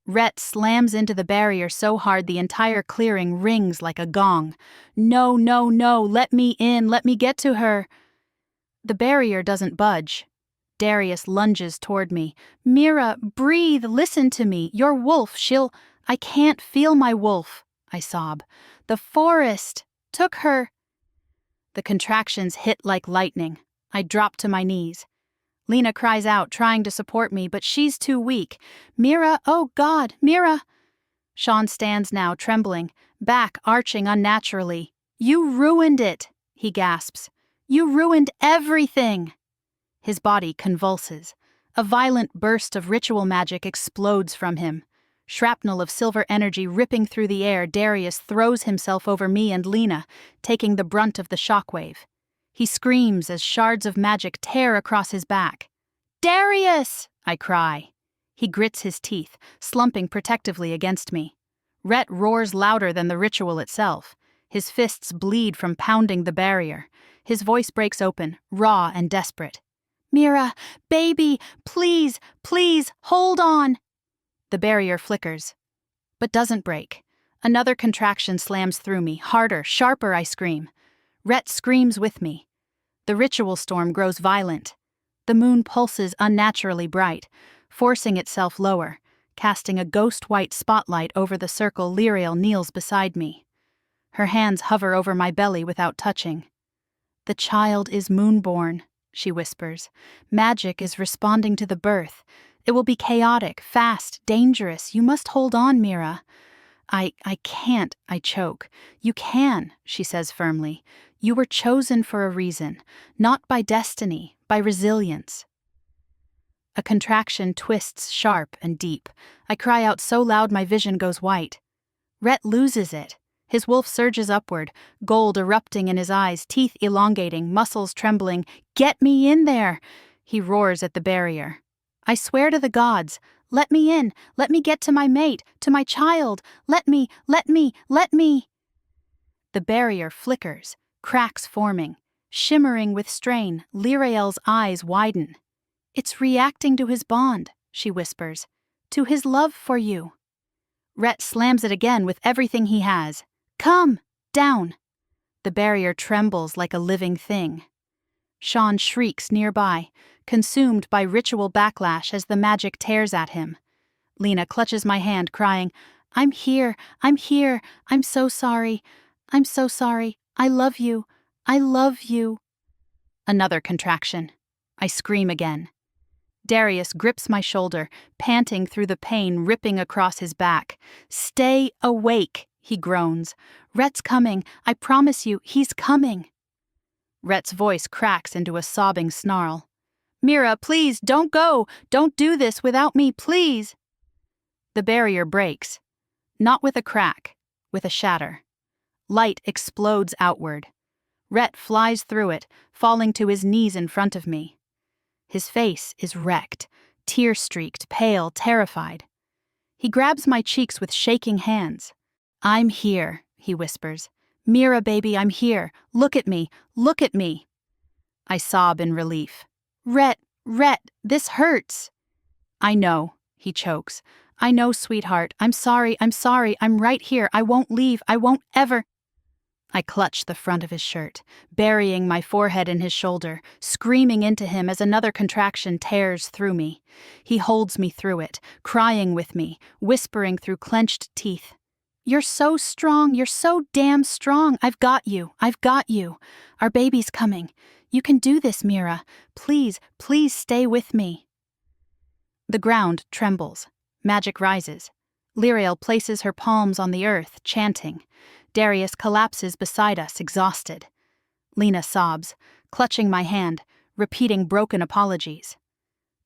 Rhett slams into the barrier so hard the entire clearing rings like a gong. "No, no, no, let me in, let me get to her." The barrier doesn't budge. Darius lunges toward me. "Mira, breathe, listen to me. Your wolf, I can't feel my wolf," I sob. "The forest took her." The contractions hit like lightning. I drop to my knees. Lena cries out, trying to support me, but she's too weak. "Mira, oh God, Mira!" Sean stands now, trembling, back arching unnaturally. "You ruined it," he gasps. "You ruined everything." His body convulses. A violent burst of ritual magic explodes from him. Shrapnel of silver energy ripping through the air, Darius throws himself over me and Lena, taking the brunt of the shockwave. He screams as shards of magic tear across his back. "Darius!" I cry. He grits his teeth, slumping protectively against me. Rhett roars louder than the ritual itself. His fists bleed from pounding the barrier. His voice breaks open, raw and desperate. "Mira, baby, please, please, hold on!" The barrier flickers, but doesn't break. Another contraction slams through me, harder, sharper, I scream. Rhett screams with me. The ritual storm grows violent. The moon pulses unnaturally bright, forcing itself lower, casting a ghost-white spotlight over the circle. Lena kneels beside me. Her hands hover over my belly without touching. "The child is Moonborn," she whispers. "Magic is responding to the birth. It will be chaotic, fast, dangerous. You must hold on, Mira." I can't," I choke. "You can," she says firmly. "You were chosen for a reason, not by destiny, by resilience." A contraction twists sharp and deep. I cry out so loud my vision goes white. Rhett loses it. His wolf surges upward, gold erupting in his eyes, teeth elongating, muscles trembling. "Get me in there!" He roars at the barrier. "I swear to the gods, let me in, let me get to my mate, to my child, let me. The barrier flickers, cracks forming, shimmering with strain. Lirael's eyes widen. "It's reacting to his bond," she whispers, "to his love for you." Rhett slams it again with everything he has. "Come, down!" The barrier trembles like a living thing. Sean shrieks nearby, consumed by ritual backlash as the magic tears at him. Lena clutches my hand, crying, I'm here, I'm so sorry, I love you, I love you." Another contraction. I scream again. Darius grips my shoulder, panting through the pain ripping across his back. "Stay awake," he groans. "Rhett's coming, I promise you, he's coming." Rhett's voice cracks into a sobbing snarl. "Mira, please, don't go! Don't do this without me, please!" The barrier breaks. Not with a crack, with a shatter. Light explodes outward. Rhett flies through it, falling to his knees in front of me. His face is wrecked, tear-streaked, pale, terrified. He grabs my cheeks with shaking hands. "I'm here," he whispers. "Mira, baby, I'm here. Look at me, look at me." I sob in relief. Rhett, this hurts." "I know," he chokes. "I know, sweetheart. I'm sorry, I'm right here. I won't leave, I won't ever." I clutch the front of his shirt, burying my forehead in his shoulder, screaming into him as another contraction tears through me. He holds me through it, crying with me, whispering through clenched teeth. "You're so strong, you're so damn strong. I've got you. Our baby's coming. You can do this, Mira. Please stay with me." The ground trembles. Magic rises. Lirael places her palms on the earth, chanting. Darius collapses beside us, exhausted. Lena sobs, clutching my hand, repeating broken apologies.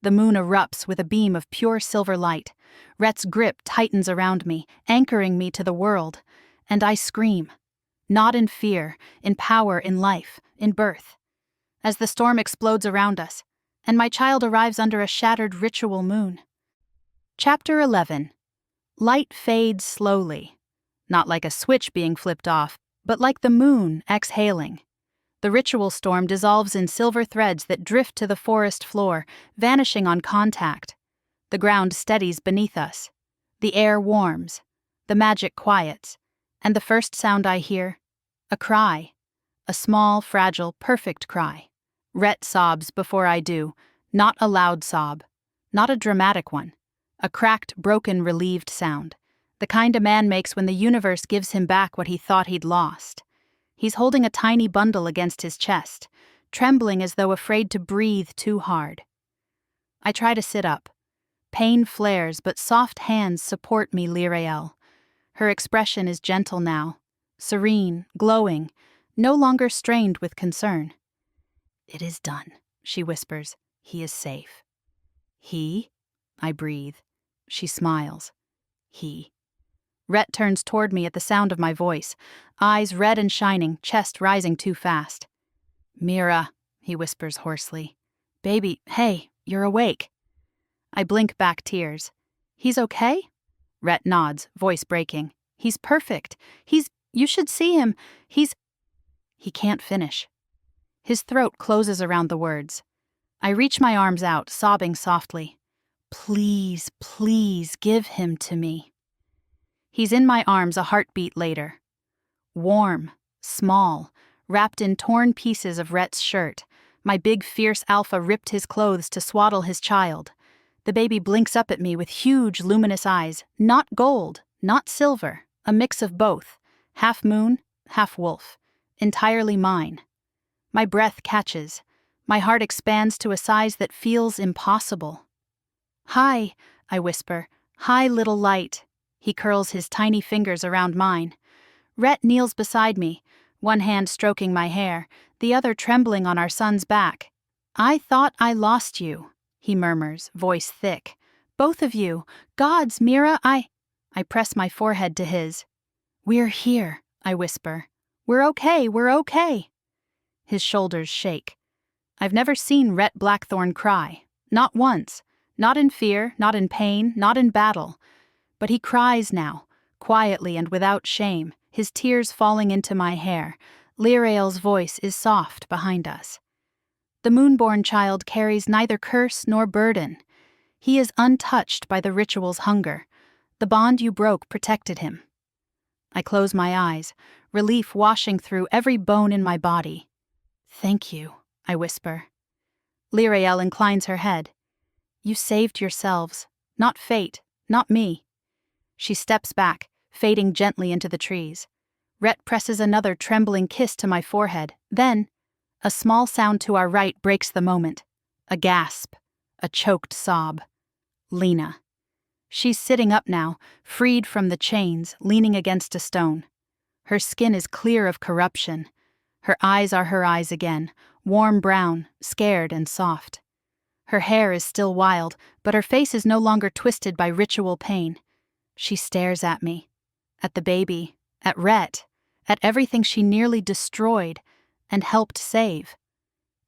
The moon erupts with a beam of pure silver light. Rhett's grip tightens around me, anchoring me to the world. And I scream. Not in fear, in power, in life, in birth. As the storm explodes around us, and my child arrives under a shattered ritual moon. Chapter 11. Light fades slowly. Not like a switch being flipped off, but like the moon exhaling. The ritual storm dissolves in silver threads that drift to the forest floor, vanishing on contact. The ground steadies beneath us. The air warms. The magic quiets. And the first sound I hear? A cry. A small, fragile, perfect cry. Rhett sobs before I do. Not a loud sob. Not a dramatic one. A cracked, broken, relieved sound. The kind a man makes when the universe gives him back what he thought he'd lost. He's holding a tiny bundle against his chest, trembling as though afraid to breathe too hard. I try to sit up. Pain flares, but soft hands support me, Lirael. Her expression is gentle now, serene, glowing, no longer strained with concern. "It is done," she whispers. "He is safe." "He?" I breathe. She smiles. "He." Rhett turns toward me at the sound of my voice, eyes red and shining, chest rising too fast. "Mira," he whispers hoarsely. "Baby, hey, you're awake." I blink back tears. "He's okay?" Rhett nods, voice breaking. "He's perfect. He's You should see him. He can't finish. His throat closes around the words. I reach my arms out, sobbing softly. Please, please give him to me. He's in my arms a heartbeat later. Warm, small, wrapped in torn pieces of Rhett's shirt, my big fierce alpha ripped his clothes to swaddle his child. The baby blinks up at me with huge luminous eyes, not gold, not silver, a mix of both, half moon, half wolf, entirely mine. My breath catches. My heart expands to a size that feels impossible. Hi, I whisper. Hi, little light. He curls his tiny fingers around mine. Rhett kneels beside me, one hand stroking my hair, the other trembling on our son's back. I thought I lost you, he murmurs, voice thick. Both of you. Gods, Mira, I press my forehead to his. We're here, I whisper. We're okay. His shoulders shake. I've never seen Rhett Blackthorn cry. Not once. Not in fear, not in pain, not in battle. But he cries now, quietly and without shame, his tears falling into my hair. Lirael's voice is soft behind us. The Moonborn child carries neither curse nor burden. He is untouched by the ritual's hunger. The bond you broke protected him. I close my eyes, relief washing through every bone in my body. Thank you, I whisper. Lirael inclines her head. You saved yourselves, not fate, not me. She steps back, fading gently into the trees. Rhett presses another trembling kiss to my forehead. Then, a small sound to our right breaks the moment. A gasp, a choked sob. Lena. She's sitting up now, freed from the chains, leaning against a stone. Her skin is clear of corruption. Her eyes are her eyes again, warm brown, scared and soft. Her hair is still wild, but her face is no longer twisted by ritual pain. She stares at me, at the baby, at Rhett, at everything she nearly destroyed and helped save.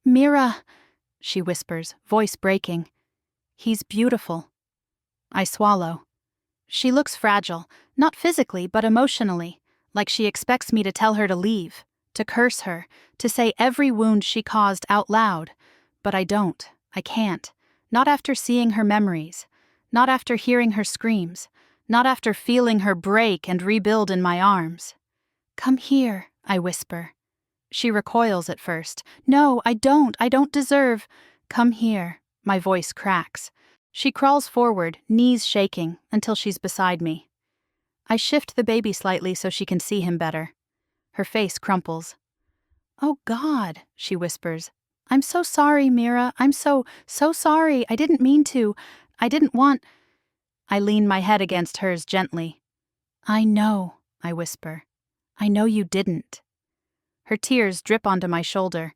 Mira, she whispers, voice breaking. He's beautiful. I swallow. She looks fragile, not physically but emotionally, like she expects me to tell her to leave, to curse her, to say every wound she caused out loud. But I don't. I can't. Not after seeing her memories. Not after hearing her screams. Not after feeling her break and rebuild in my arms. Come here, I whisper. She recoils at first. No, I don't deserve. Come here, my voice cracks. She crawls forward, knees shaking, until she's beside me. I shift the baby slightly so she can see him better. Her face crumples. Oh God, she whispers. I'm so sorry, Mira. I'm so sorry. I didn't mean to. I didn't want. I lean my head against hers gently. I know, I whisper. I know you didn't. Her tears drip onto my shoulder.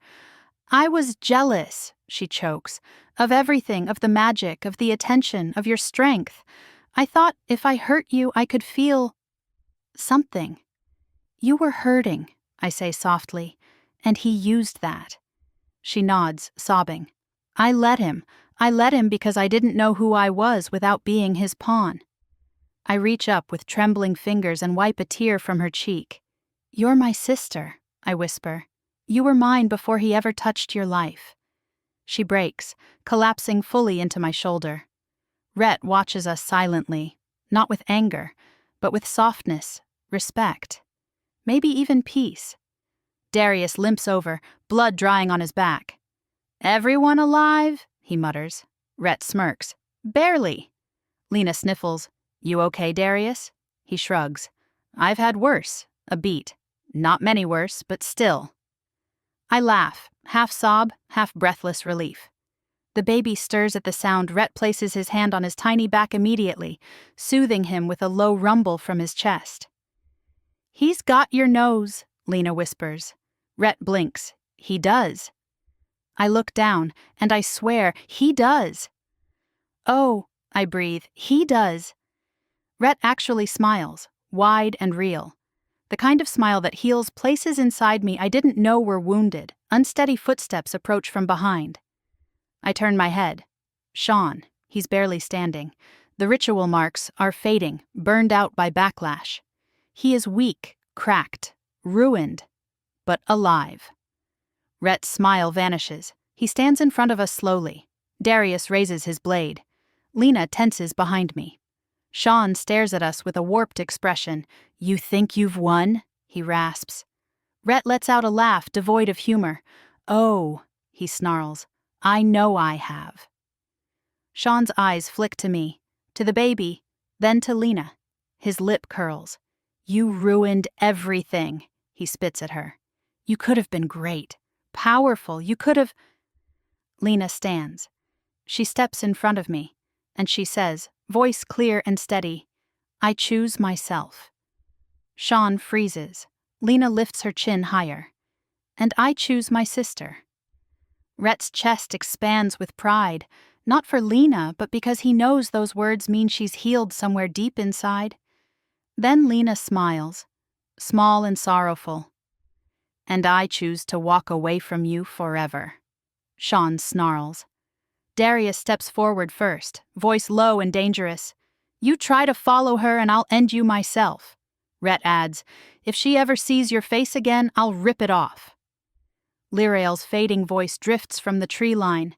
I was jealous, she chokes, of everything, of the magic, of the attention, of your strength. I thought if I hurt you, I could feel something. You were hurting, I say softly, and he used that. She nods, sobbing. I let him because I didn't know who I was without being his pawn. I reach up with trembling fingers and wipe a tear from her cheek. You're my sister, I whisper. You were mine before he ever touched your life. She breaks, collapsing fully into my shoulder. Rhett watches us silently, not with anger, but with softness, respect, maybe even peace. Darius limps over, blood drying on his back. Everyone alive? He mutters. Rhett smirks. Barely. Lena sniffles. You okay, Darius? He shrugs. I've had worse. A beat. Not many worse, but still. I laugh, half sob, half breathless relief. The baby stirs at the sound. Rhett places his hand on his tiny back immediately, soothing him with a low rumble from his chest. He's got your nose, Lena whispers. Rhett blinks. He does. I look down, and I swear, he does. Oh, I breathe, he does. Rhett actually smiles, wide and real. The kind of smile that heals places inside me I didn't know were wounded. Unsteady footsteps approach from behind. I turn my head. Sean, he's barely standing. The ritual marks are fading, burned out by backlash. He is weak, cracked, ruined, but alive. Rhett's smile vanishes. He stands in front of us slowly. Darius raises his blade. Lena tenses behind me. Sean stares at us with a warped expression. "You think you've won?" he rasps. Rhett lets out a laugh devoid of humor. "Oh," he snarls, "I know I have." Sean's eyes flick to me, to the baby, then to Lena. His lip curls. "You ruined everything," he spits at her. "You could have been great, powerful, you could have—" Lena stands. She steps in front of me, and she says, voice clear and steady, "I choose myself." Sean freezes. Lena lifts her chin higher. "And I choose my sister." Rhett's chest expands with pride, not for Lena, but because he knows those words mean she's healed somewhere deep inside. Then Lena smiles, small and sorrowful. "And I choose to walk away from you forever." Sean snarls. Darius steps forward first, voice low and dangerous. "You try to follow her and I'll end you myself." Rhett adds, "If she ever sees your face again, I'll rip it off." Lirael's fading voice drifts from the tree line.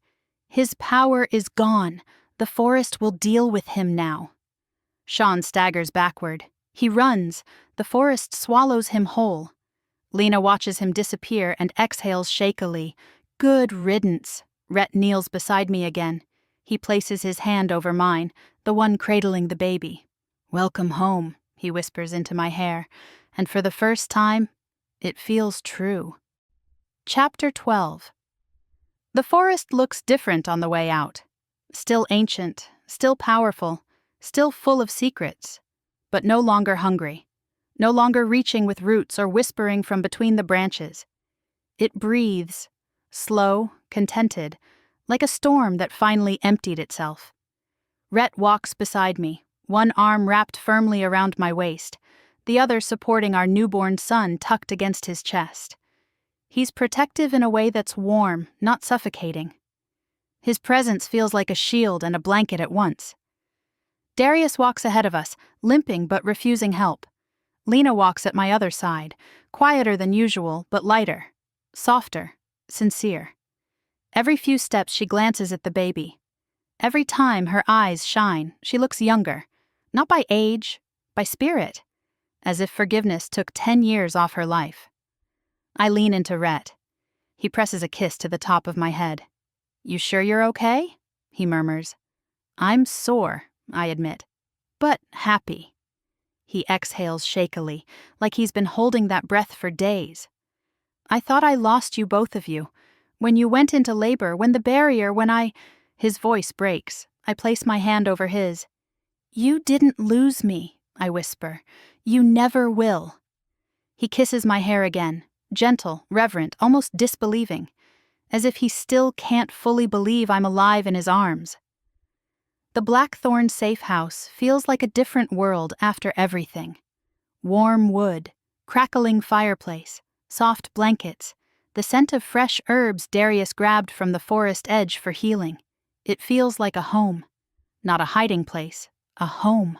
"His power is gone. The forest will deal with him now." Sean staggers backward. He runs. The forest swallows him whole. Lena watches him disappear and exhales shakily. "Good riddance." Rhett kneels beside me again. He places his hand over mine, the one cradling the baby. "Welcome home," he whispers into my hair, and for the first time, it feels true. Chapter 12. The forest looks different on the way out. Still ancient, still powerful, still full of secrets, but no longer hungry, no longer reaching with roots or whispering from between the branches. It breathes, slow, contented, like a storm that finally emptied itself. Rhett walks beside me, one arm wrapped firmly around my waist, the other supporting our newborn son tucked against his chest. He's protective in a way that's warm, not suffocating. His presence feels like a shield and a blanket at once. Darius walks ahead of us, limping but refusing help. Lena walks at my other side, quieter than usual, but lighter, softer, sincere. Every few steps she glances at the baby. Every time her eyes shine, she looks younger, not by age, by spirit, as if forgiveness took 10 years off her life. I lean into Rhett. He presses a kiss to the top of my head. "You sure you're okay?" he murmurs. "I'm sore," I admit, "but happy." He exhales shakily, like he's been holding that breath for days. "I thought I lost you, both of you. When you went into labor, when the barrier, when I—" His voice breaks. I place my hand over his. "You didn't lose me," I whisper. "You never will." He kisses my hair again, gentle, reverent, almost disbelieving, as if he still can't fully believe I'm alive in his arms. The Blackthorn safe house feels like a different world after everything. Warm wood, crackling fireplace, soft blankets, the scent of fresh herbs Darius grabbed from the forest edge for healing. It feels like a home. Not a hiding place, a home.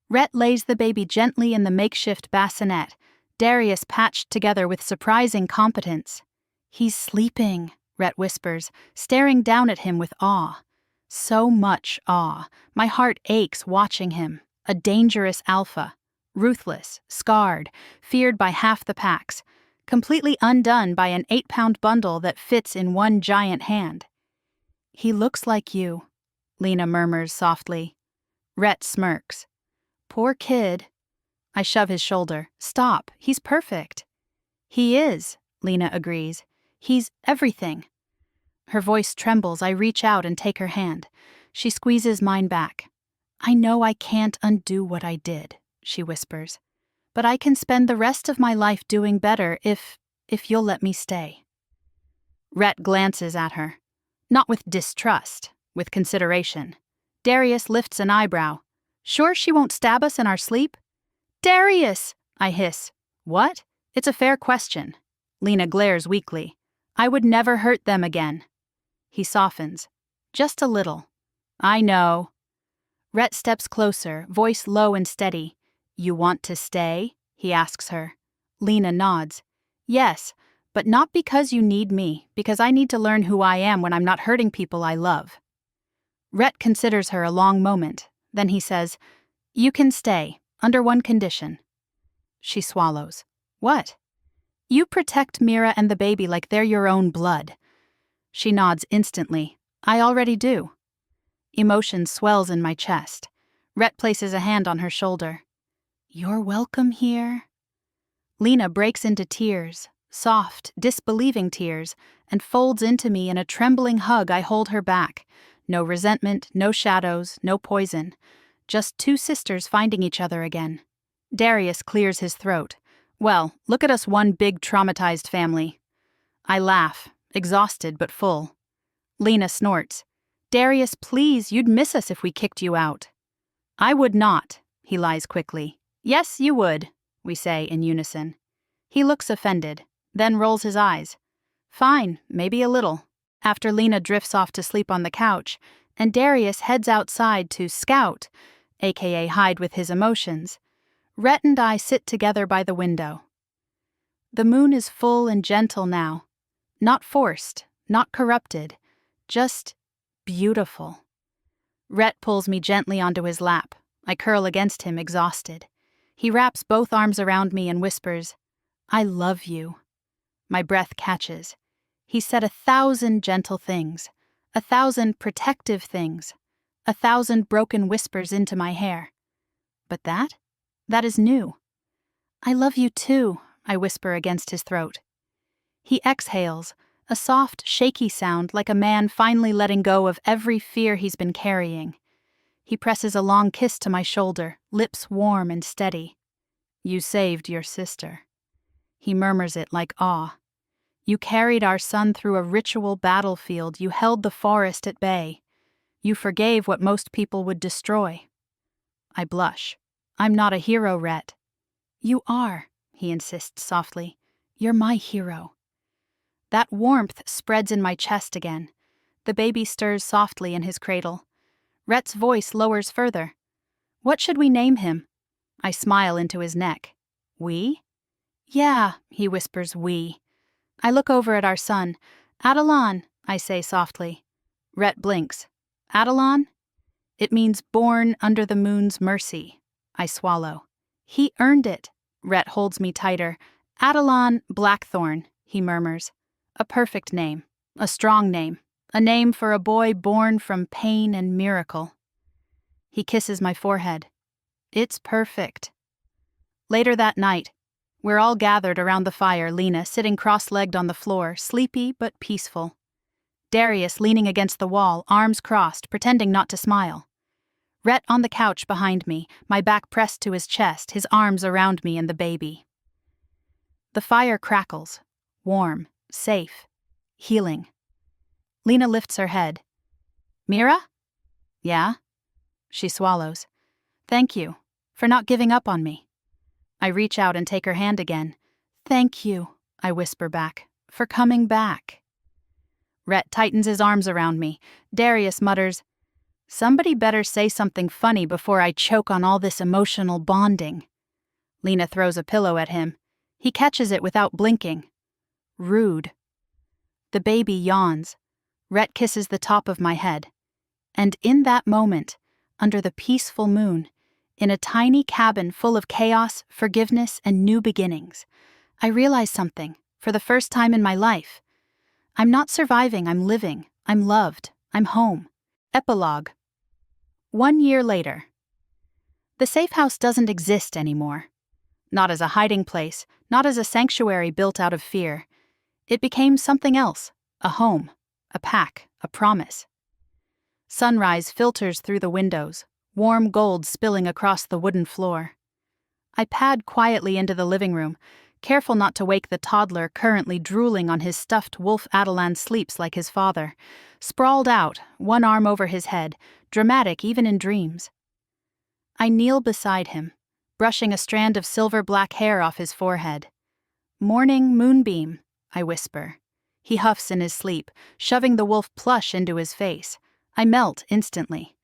Rhett lays the baby gently in the makeshift bassinet, Darius patched together with surprising competence. "He's sleeping," Rhett whispers, staring down at him with awe. So much awe. My heart aches watching him. A dangerous alpha. Ruthless, scarred, feared by half the packs, completely undone by an 8-pound bundle that fits in one giant hand. "He looks like you," Lena murmurs softly. Rhett smirks. "Poor kid." I shove his shoulder. "Stop, he's perfect." "He is," Lena agrees. "He's everything." Her voice trembles. I reach out and take her hand. She squeezes mine back. "I know I can't undo what I did," she whispers. "But I can spend the rest of my life doing better if you'll let me stay." Rhett glances at her. Not with distrust, with consideration. Darius lifts an eyebrow. "Sure she won't stab us in our sleep?" "Darius!" I hiss. "What? It's a fair question." Lena glares weakly. "I would never hurt them again." He softens. "Just a little." "I know." Rhett steps closer, voice low and steady. "You want to stay?" he asks her. Lena nods. Yes, but not because you need me, because I need to learn who I am when I'm not hurting people I love. Rhett considers her a long moment. Then he says, You can stay, under one condition. She swallows. What? You protect Mira and the baby like they're your own blood. She nods instantly. I already do. Emotion swells in my chest. Rhett places a hand on her shoulder. You're welcome here. Lena breaks into tears, soft, disbelieving tears, and folds into me in a trembling hug. I hold her back. No resentment, no shadows, no poison. Just two sisters finding each other again. Darius clears his throat. Well, look at us, one big traumatized family. I laugh, exhausted but full. Lena snorts. Darius, please, you'd miss us if we kicked you out. I would not, he lies quickly. Yes, you would, we say in unison. He looks offended, then rolls his eyes. Fine, maybe a little. After Lena drifts off to sleep on the couch, and Darius heads outside to scout, aka hide with his emotions, Rhett and I sit together by the window. The moon is full and gentle now. Not forced, not corrupted, just beautiful. Rhett pulls me gently onto his lap. I curl against him, exhausted. He wraps both arms around me and whispers, I love you. My breath catches. He said 1,000 gentle things, 1,000 protective things, 1,000 broken whispers into my hair. But that is new. I love you too, I whisper against his throat. He exhales, a soft, shaky sound like a man finally letting go of every fear he's been carrying. He presses a long kiss to my shoulder, lips warm and steady. You saved your sister. He murmurs it like awe. You carried our son through a ritual battlefield. You held the forest at bay. You forgave what most people would destroy. I blush. I'm not a hero, Rhett. You are, he insists softly. You're my hero. That warmth spreads in my chest again. The baby stirs softly in his cradle. Rhett's voice lowers further. What should we name him? I smile into his neck. We? Yeah, he whispers, we. I look over at our son. Adelan, I say softly. Rhett blinks. Adelan? It means born under the moon's mercy. I swallow. He earned it. Rhett holds me tighter. Adelan Blackthorn, he murmurs. A perfect name. A strong name. A name for a boy born from pain and miracle. He kisses my forehead. It's perfect. Later that night, we're all gathered around the fire, Lena sitting cross-legged on the floor, sleepy but peaceful. Darius leaning against the wall, arms crossed, pretending not to smile. Rhett on the couch behind me, my back pressed to his chest, his arms around me and the baby. The fire crackles, warm, safe, healing. Lena lifts her head. Mira? Yeah? She swallows. Thank you, for not giving up on me. I reach out and take her hand again. Thank you, I whisper back, for coming back. Rhett tightens his arms around me. Darius mutters, Somebody better say something funny before I choke on all this emotional bonding. Lena throws a pillow at him. He catches it without blinking. Rude. The baby yawns. Rhett kisses the top of my head. And in that moment, under the peaceful moon, in a tiny cabin full of chaos, forgiveness, and new beginnings, I realize something, for the first time in my life. I'm not surviving, I'm living. I'm loved. I'm home. Epilogue. 1 year later. The safe house doesn't exist anymore. Not as a hiding place, not as a sanctuary built out of fear. It became something else, a home, a pack, a promise. Sunrise filters through the windows, warm gold spilling across the wooden floor. I pad quietly into the living room, careful not to wake the toddler currently drooling on his stuffed wolf. Adelan sleeps like his father, sprawled out, one arm over his head, dramatic even in dreams. I kneel beside him, brushing a strand of silver-black hair off his forehead. Morning moonbeam, I whisper. He huffs in his sleep, shoving the wolf plush into his face. I melt instantly.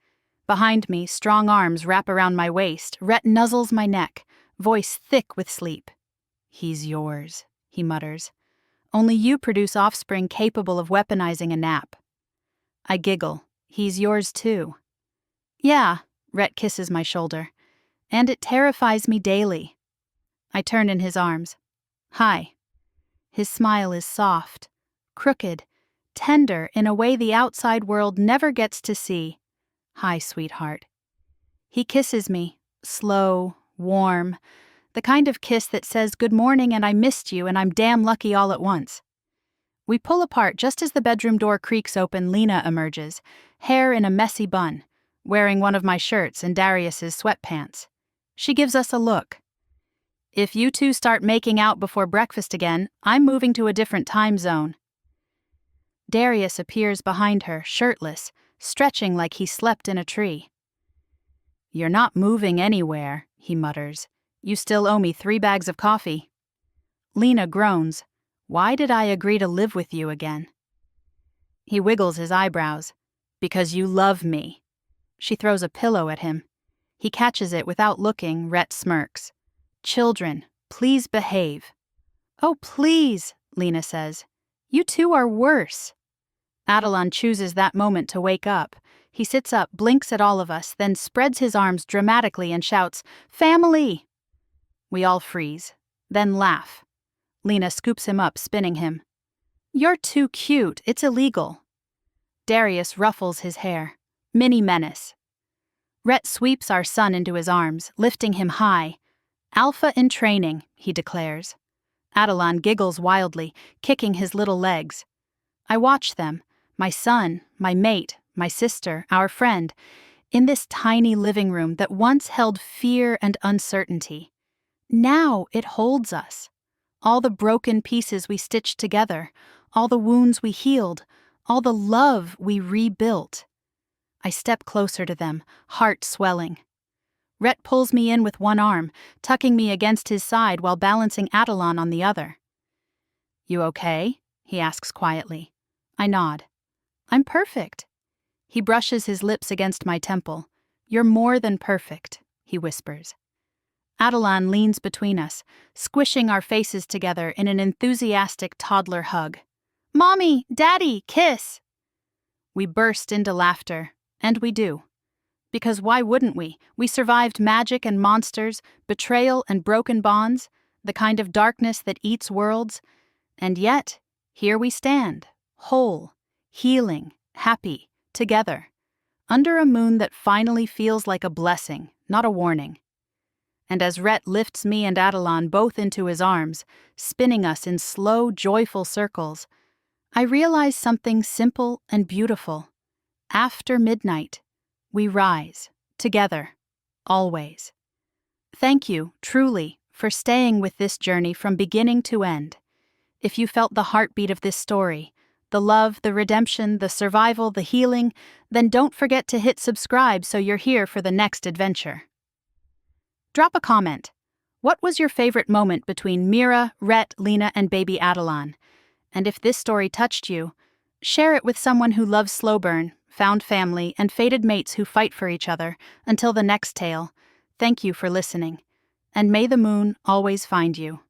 Behind me, strong arms wrap around my waist. Rhett nuzzles my neck, voice thick with sleep. "He's yours," he mutters. "Only you produce offspring capable of weaponizing a nap." I giggle. "He's yours too." "Yeah," Rhett kisses my shoulder. "And it terrifies me daily." I turn in his arms. "Hi." His smile is soft, crooked, tender in a way the outside world never gets to see. "Hi, sweetheart." He kisses me, slow, warm, the kind of kiss that says good morning and I missed you and I'm damn lucky all at once. We pull apart just as the bedroom door creaks open. Lena emerges, hair in a messy bun, wearing one of my shirts and Darius's sweatpants. She gives us a look. "If you two start making out before breakfast again, I'm moving to a different time zone." Darius appears behind her, shirtless, stretching like he slept in a tree. "You're not moving anywhere," he mutters. "You still owe me 3 bags of coffee." Lena groans. "Why did I agree to live with you again?" He wiggles his eyebrows. "Because you love me." She throws a pillow at him. He catches it without looking. Rhett smirks. "Children, please behave." "Oh, please," Lena says. "You two are worse." Adelon chooses that moment to wake up. He sits up, blinks at all of us, then spreads his arms dramatically and shouts, "Family!" We all freeze, then laugh. Lena scoops him up, spinning him. "You're too cute, it's illegal." Darius ruffles his hair. Mini menace. Rhett sweeps our son into his arms, lifting him high. "Alpha in training," he declares. Adelon giggles wildly, kicking his little legs. I watch them, my son, my mate, my sister, our friend, in this tiny living room that once held fear and uncertainty. Now it holds us. All the broken pieces we stitched together, all the wounds we healed, all the love we rebuilt. I step closer to them, heart swelling. Rhett pulls me in with one arm, tucking me against his side while balancing Adelon on the other. "You okay?" he asks quietly. I nod. "I'm perfect." He brushes his lips against my temple. "You're more than perfect," he whispers. Adelon leans between us, squishing our faces together in an enthusiastic toddler hug. "Mommy! Daddy! Kiss!" We burst into laughter, and we do. Because why wouldn't we? We survived magic and monsters, betrayal and broken bonds, the kind of darkness that eats worlds, and yet, here we stand, whole, healing, happy, together, under a moon that finally feels like a blessing, not a warning. And as Rhett lifts me and Adelon both into his arms, spinning us in slow, joyful circles, I realize something simple and beautiful. After midnight, we rise, together, always. Thank you, truly, for staying with this journey from beginning to end. If you felt the heartbeat of this story, the love, the redemption, the survival, the healing, then don't forget to hit subscribe so you're here for the next adventure. Drop a comment. What was your favorite moment between Mira, Rhett, Lena, and baby Adelon? And if this story touched you, share it with someone who loves slow burn, found family, and fated mates who fight for each other. Until the next tale, thank you for listening. And may the moon always find you.